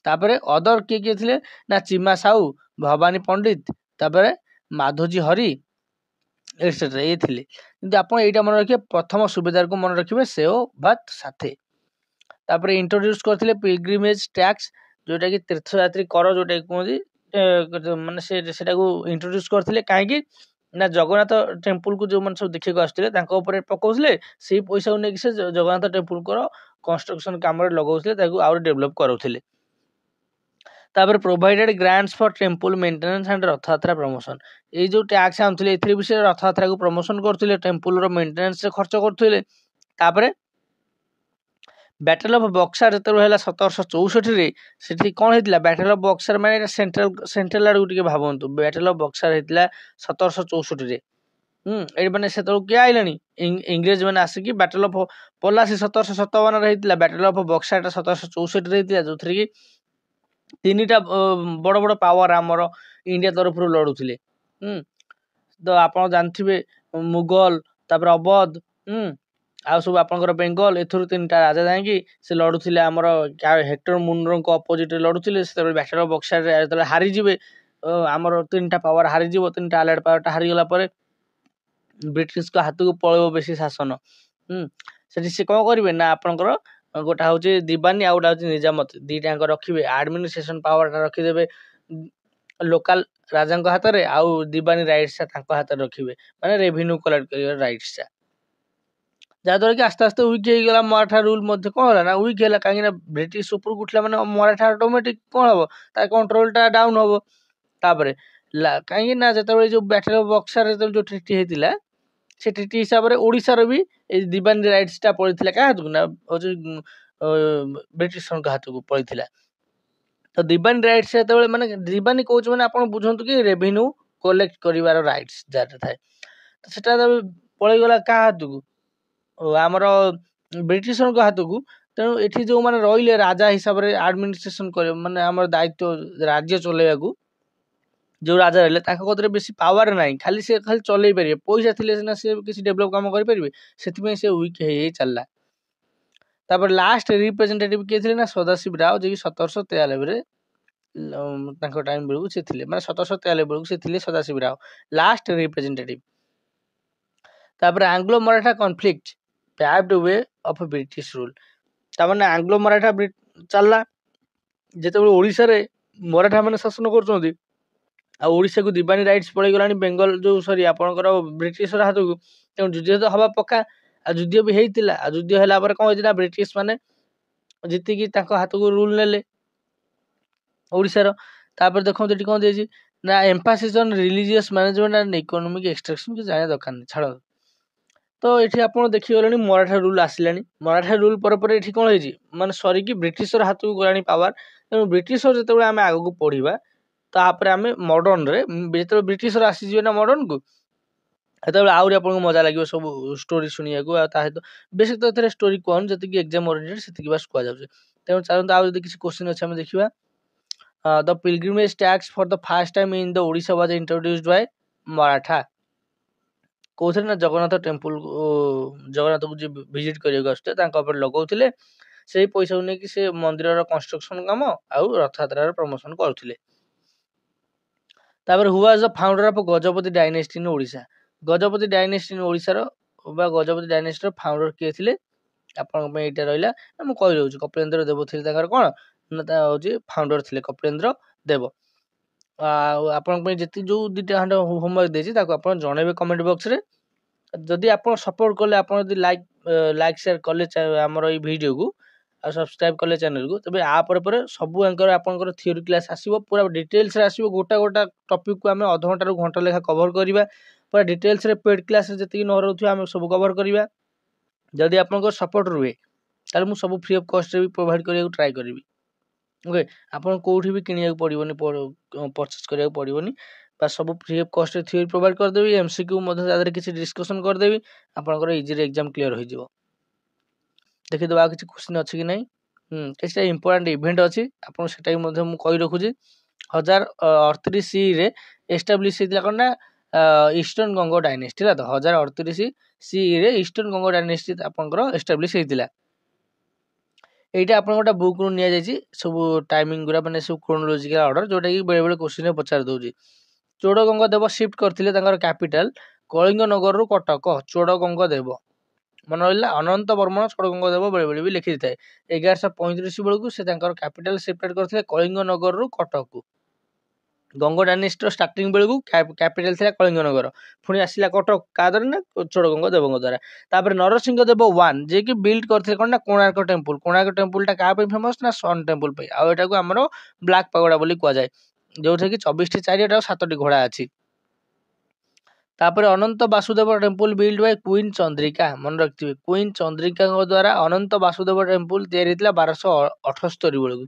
तापर अदर किए किए थे ना चिमा साहू भवानी पंडित तापर माधोजी हरि एक्सेट्रा ये थे कि आप मन रखिए प्रथम सुबेदार को मन रखिए सेव भट्ट साठे। तापर इंट्रोड्यूस करते पिलग्रिमेज टैक्स जोटा कि तीर्थयात्री कर जोटा कहते माने से इंट्रोड्यूस करते कहीं ना जगन्नाथ टेम्पल को जो मैंने सब देखा आसते पकाउले से पैसा को लेकिन से जगन्नाथ टेम्पल को कंस्ट्रक्शन कम लगाउले आउर डेभलप कराउले। तापर provided grants for temple maintenance and Rath Yatra promotion ये जो टैक्स आनुले ए विषय रथयात्रा को प्रमोशन करते टेम्पल मेंटेनेंस खर्च करते। तापर बैटल ऑफ बक्सर जो है 1764 से कौन होता बैटल ऑफ बक्सर माने सेंट्रल आड़ के भावतु बैटल ऑफ बक्सर होता 1764 मैंने से किए आइलानी इंग्रेज मैंने आसिक battle of Plassey 1757 battle of Buxar 1764 जो थी कि तीन टा बड़ बड़ पावर आमर इंडिया तरफ लड़ुले। तो आप जानते मुगल तापर अवध आ सब आपंकर बेंगल एथुर तीन टा राजा जाकि से लड़ुले आमर हेक्टर मुनरो अपोजिट लड़ुले से बैटल ऑफ बक्सर जो हारीजे आमर तीन टा पावर हारीज तीन टा आलाइड पावर हारीगला ब्रिटिश को हाथ को पलैब बेसी शासन। से कौन करेंगे ना आपंकर गोटा हूँ दीवानी आ गोटा हूँ निजामत दीटा रखिए एडमिनिस्ट्रेशन पावर रखिदे लोकल राजा हाथ में आउ दीवानी राइट्स हाथ में रखिए माने रेवेन्यू कलेक्ट कर राइट्स जहाँद्वारा कि आस्ते आस्ते वीक होगा मराठा रूल कौन है ना वीक है कहीं ब्रिटिश ऊपर उठला मैंने मराठा ऑटोमेटिक कौन हम तार कंट्रोलटा डाउन हम। तापर कहीं ना जो जो बैटल ऑफ बक्सर जो ट्रिटी होता से ट्रिटी हिसाब से ओडिशार भी दीवानी राइट्सटा पड़ता क्या हाथ को ना ब्रिटिश हाथ को पड़ता। तो दीवानी राइट्स जो मैंने दीवानी कौच मैंने आप बुझे कि रेवेन्यू कलेक्ट कर राइट्स जहाँ थाए तो सेटा पलैगला क्या हाथ को आमर ब्रिटिश हाथ को। तेणु ये जो मैंने रही राजा हिसाब से एडमिनिस्ट्रेशन कर माने आम दायित्व राज्य चलैया जो राजा रही कदर बेसी पावर ना खाली से खाली चल पारे पैसा थे सीना सी किसी डेभलप कम करेंगे से वीक हो चलला। तापर लास्ट रिप्रेजेंटेटिव किए थे ना सदाशिव राव जी 1793 टाइम बेलू से मैंने 1793 बेलू से सदाशिव राव लास्ट रिप्रेजेंटेटिव। तापर Anglo Maratha conflict paved way of British rule तामाने आंग्लो मराठा चलला जिते ओडिशा रे मराठा मैंने शासन कर ओडिशा को दीवानी राइट्स पड़ेगा बेंगल जो सॉरी आपंकर ब्रिटिश हाथ को तेणु युद्ध तो हवा पक्का आ युद्ध भी होता आ युद्ध है कौन होता ब्रिटिश माने जीतिकी हाथ को रूल ने ओडिशार। तापर देखो ये कौन दिए ना Mphasis on religious management and economic extraction के जाने दरकार नहीं छाड़। तो ये आप देखिए मराठा रूल आसला मराठा रूल पर ये कौन हो माने सरिकी ब्रिटिशर हाथ को गलानी पावर तेणु ब्रिटिशर जो आम आग को पढ़ा तापर आम मॉडर्न रे जो ब्रिटिशर आसीजे ना मॉडर्न को जो आहरी आपको मजा लगे सब स्टोरी शुणा सहित बेसिक तो ये स्टोरी कहूँ जी एग्जाम ओरिएंटेड से बस कहुँ। तेणु चलते आज किसी क्वेश्चन अच्छे आम देखा the pilgrimage tax for the first time in the Odisha was introduced by Maratha कौन ना जगन्नाथ टेम्पल जगन्नाथ को जी विजिट करके लगाऊले से पैसा को लेकिन से मंदिर कंस्ट्रक्शन कम आउ रथयात्रा प्रमोशन करुले। तापर who was the founder of Gajapati dynasty in Odisha Gajapati dynasty in ओडिशार गजपति डायनेस्टी फाउंडर किए थे आपन यहाँ रहा मुझे कही रोचे कपिलेन्द्र देव थे कौन ना हूँ फाउंडर थे कपिलेन्द्र देव। आपण जी जो दुटा खंड होमवर्क देती आप जनइबे कमेंट बॉक्स रे जदि आप सपोर्ट कले आप लाइक शेयर कले आमर ये वीडियो को आ सब्सक्राइब कले चैनल को तबे पर सब एंकर आपंकर थ्योरी क्लास आसीबो पूरा डिटेल्स रे आसीबो गोटा गोटा टॉपिक को आमे आधा घंटा रू घंटा लेखा कवर करिबा पूरा डिटेल्स रे पेड क्लास जति न रहउथि आमे सब कवर करिबा। जदि आपंकर सपोर्ट रुहे ताले मु सब फ्री ऑफ कॉस्ट रे भी प्रोवाइड करिया ट्राई करिबी। ओके आपन कोठी भी किनिया पड़िबोनी परचेस करिया पड़िबोनी बा सब free of cost theory provide करदेवी एमसीक्यू मध्य किसी डिस्कशन करदेवी आपंकर इजी एग्जाम क्लीयर हो देखिए आ किसी क्वेश्चन अच्छी कि नहीं किसी इंपोर्टेंट इवेंट अच्छी आपको सेटा कही रखुची 1038 सी एस्टाब्लीश कौन ना ईस्टर्न गंगो डायनेस्टी है तो 1038 सी ईस्टर्न गंगो डायनेस्टी आपंकर एस्टाब्लीश होता এইটা আপনার গোটা বুক রু নিয়া যাইছি সব টাইমিং গুলা মানে সব ক্ରୋନୋଲୋଜିକାଲ অর্ডর जोटा कि बेले बेले क्वेश्चन पचार दउची चोड़गंगदेव शिफ्ट करथिले तांकर कैपिटल कलिंग नगर रु कटक चोड़गंगदेव मन रहा अनंत वर्मन चोड़गंगदेव बेले बेले भी लिखि थाए 1135 बेलू से कैपिटल शिफ्टेड करथिले कलिंग नगर रु कटक गंग डायनेस्टी स्टार्टिंग बेलू कैपिटल था कलिंग नगर पुणी आसला कटक क्या द्वारा ना चोड़गंग देव द्वारा तापर नरसिंह देव वन जे कि बिल्ड करथिले कोन ना कोणार्क टेम्पल टा क्या फेमस ना सन टेम्पल आटा को आमर ब्लैक पगोड़ा बोली कह जाए जो कि 24 चारिटा 7 घोड़ा अच्छी तापर Ananta Vasudeva temple build by queen Chandrika मन रखिए क्वीन चंद्रिका द्वारा अनंत वासुदेव टेम्पल तैयारी 1278 बेलू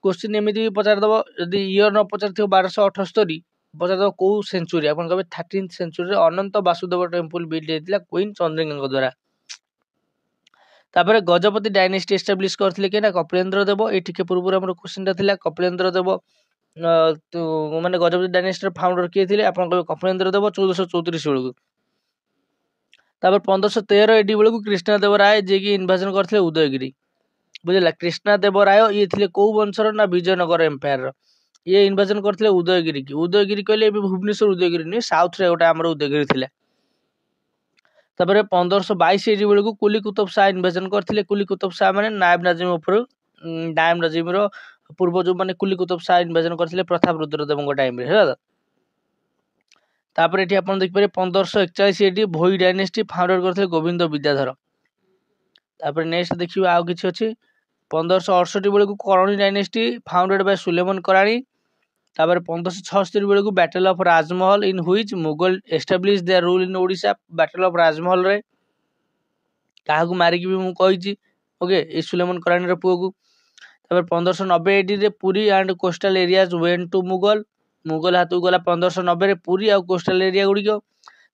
क्वेश्चन एमती भी पचारदेव जदि इयर न पचार 1278 पचारदेव कौ सेंचुरी आप कहे 13th सेंचुरी अनंत वासुदेव टेम्पल बिल्ड होता क्वीन चंद्रिका द्वारा तापर गजपति डायनेस्टी एस्टाब्लीश करथिले के ना कपिलेन्द्र देव ये टिके पूर्व आम क्वेश्चन था कपिलेन्द्र देव माने गजपति डायनेस्टी फाउंडर किए थे आप कपिलेन्द्र देव 1434 बेलू तापर 1513 एडी बेलू कृष्णदेव राय जे कि इन्वेजन करथिले उदयगिरी बुझला कृष्णदेव राय ये थे कौ वंशर ना विजयनगर एम्पायर ये इन्वेजन करथिले उदयगिरी की उदयगिरी कहले भुवनेश्वर उदयगिरी नहीं साउथ रे गोटे आमर उदयगिरी थिला तापर 1522 एडी बेलू कुली कुतुब शाह इन्वेजन करथिले कुली कुतुब शाह माने नायब नाजिम उपर नायब नाजिम रो पूर्व जो माने कुली कुतुब शाह इन्वेजन करथिले प्रताप रुद्रदेव टाइम रे है तापर एठी आपण देख पारे 1541 एडी भोई डायनेस्टी फाउंडर करथिले गोविंद विद्याधर तापर नेक्स्ट देखियो आउ किछि अछि 1568 बेलू Karrani dynasty founded by Suleiman Karrani तापर 1576 बेलू battle of Rajmahal in which Mughal establish their rule in Odisha battle of Rajmahal रे काहाकू मारिकी भी मु कहिछि ओके ए सुलेमान कराणी रे पुओ को तापर 1590 एडी रे Puri and coastal areas went to Mughal हाथ गला 1590 रे पुरी आ कोस्टल एरिया गुडी को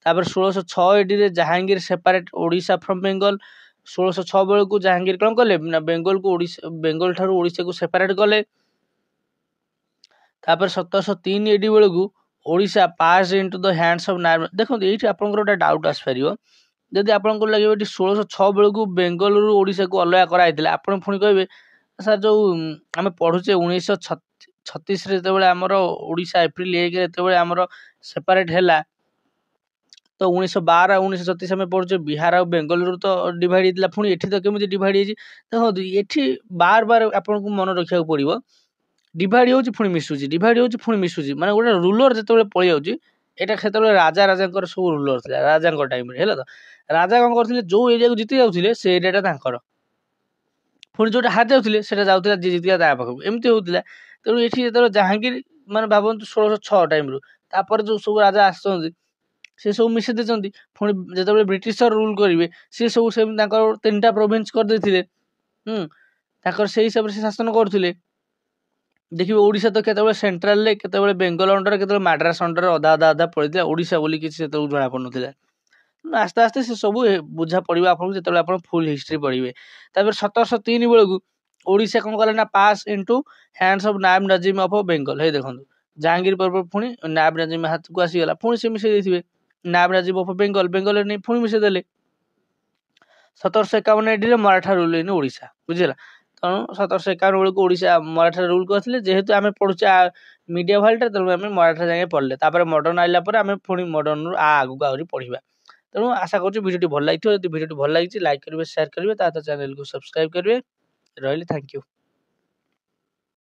तापर 1606 एडी रे जहांगीर सेपरेट ओडिशा फ्रॉम बंगाल 1606 बेलू जहांगीर कौन कले ना बेंगल को बेंगल ठारू ओडिशा को सेपरेट कले तापर 1703 एडी बेलू ओडिशा पास into the hands of Nair देखो ये आपन गोटे डाउट आस परियो जदि आपन को लगे 1606 बेलू बेंगल रु ओडिशा को अलग कराइथिले आपन पुणी कहबे सर जो आम पढ़ुचे 1936 रे जेतेबेले हमर ओडिशा एप्रिल 1 रे जेतेबेले हमर सेपरेट हैला तो 1912 1936 आम पढ़ुचे बिहार और बेंगलुरु तो डिवाइड होता पुणी एठी तो केमी डिवाइड होती देखो ये बार बार आपन को मन रखा पड़ो डिवाइड हो पुणी मिसुची डिवाइड हो पुणी मिसुची माने गोटे रूलर जिते पलि जाऊँगी यहाँ से राजा राजा सब रूलर था राजा टाइम है तो राजा कौन करते जो एरिया को जीति जाते से एरियाटा पुणी जो हार जाते जाऊला जी जीत गया पाखक एमती होता तेणु ये जो जहांगीर माने भावतु 1606 टाइम रू तापर जो सब राजा आस से सब मिसे देते पुणी जो ब्रिटिशर रूल करेंगे सी सब से 3टा प्रोविंस करदे से हिसाब से शासन करते देखिए ओडिशा तो केतबेले सेंट्रल रे केतबेले बेंगल अंडर केतबेले माड्रास अंडर अधा अधा अधा पड़ता ओडिशा बोली किसी से जना पड़न आस्ते आस्ते से सब बुझा पड़ो आपको जो आप फुल हिस्ट्री पढ़े तापर 1703 बेलू ओडिशा कौन कले ना पास इनटू हैंड्स ऑफ नायब नाजिम ऑफ बेंगल है देखो जहांगीर पर पुणी नायब नाजिम हाथ को आसीगला पुणी से मिसे देथिबे नायब नाजिम ऑफ बेंगल बेंगल नहीं पुणी मिसे देले 1751 AD Maratha rule in Odisha बुझला तेणु 1751 बेलू ओडिशा मराठा रूल करथिले जेहेतु आमे पढुचे मीडिया भालटा तेणु आमे मराठा जाके पढ़ले तापर मॉडर्न आइला पर आमे पुणी मॉडर्न रु आगु आहुरी पढ़िबा तेणु आशा करूँ वीडियो भल लगी जब वीडियो भल लगी लाइक करेंगे शेयर करेंगे चैनल को सब्सक्राइब करेंगे रही थैंक यू।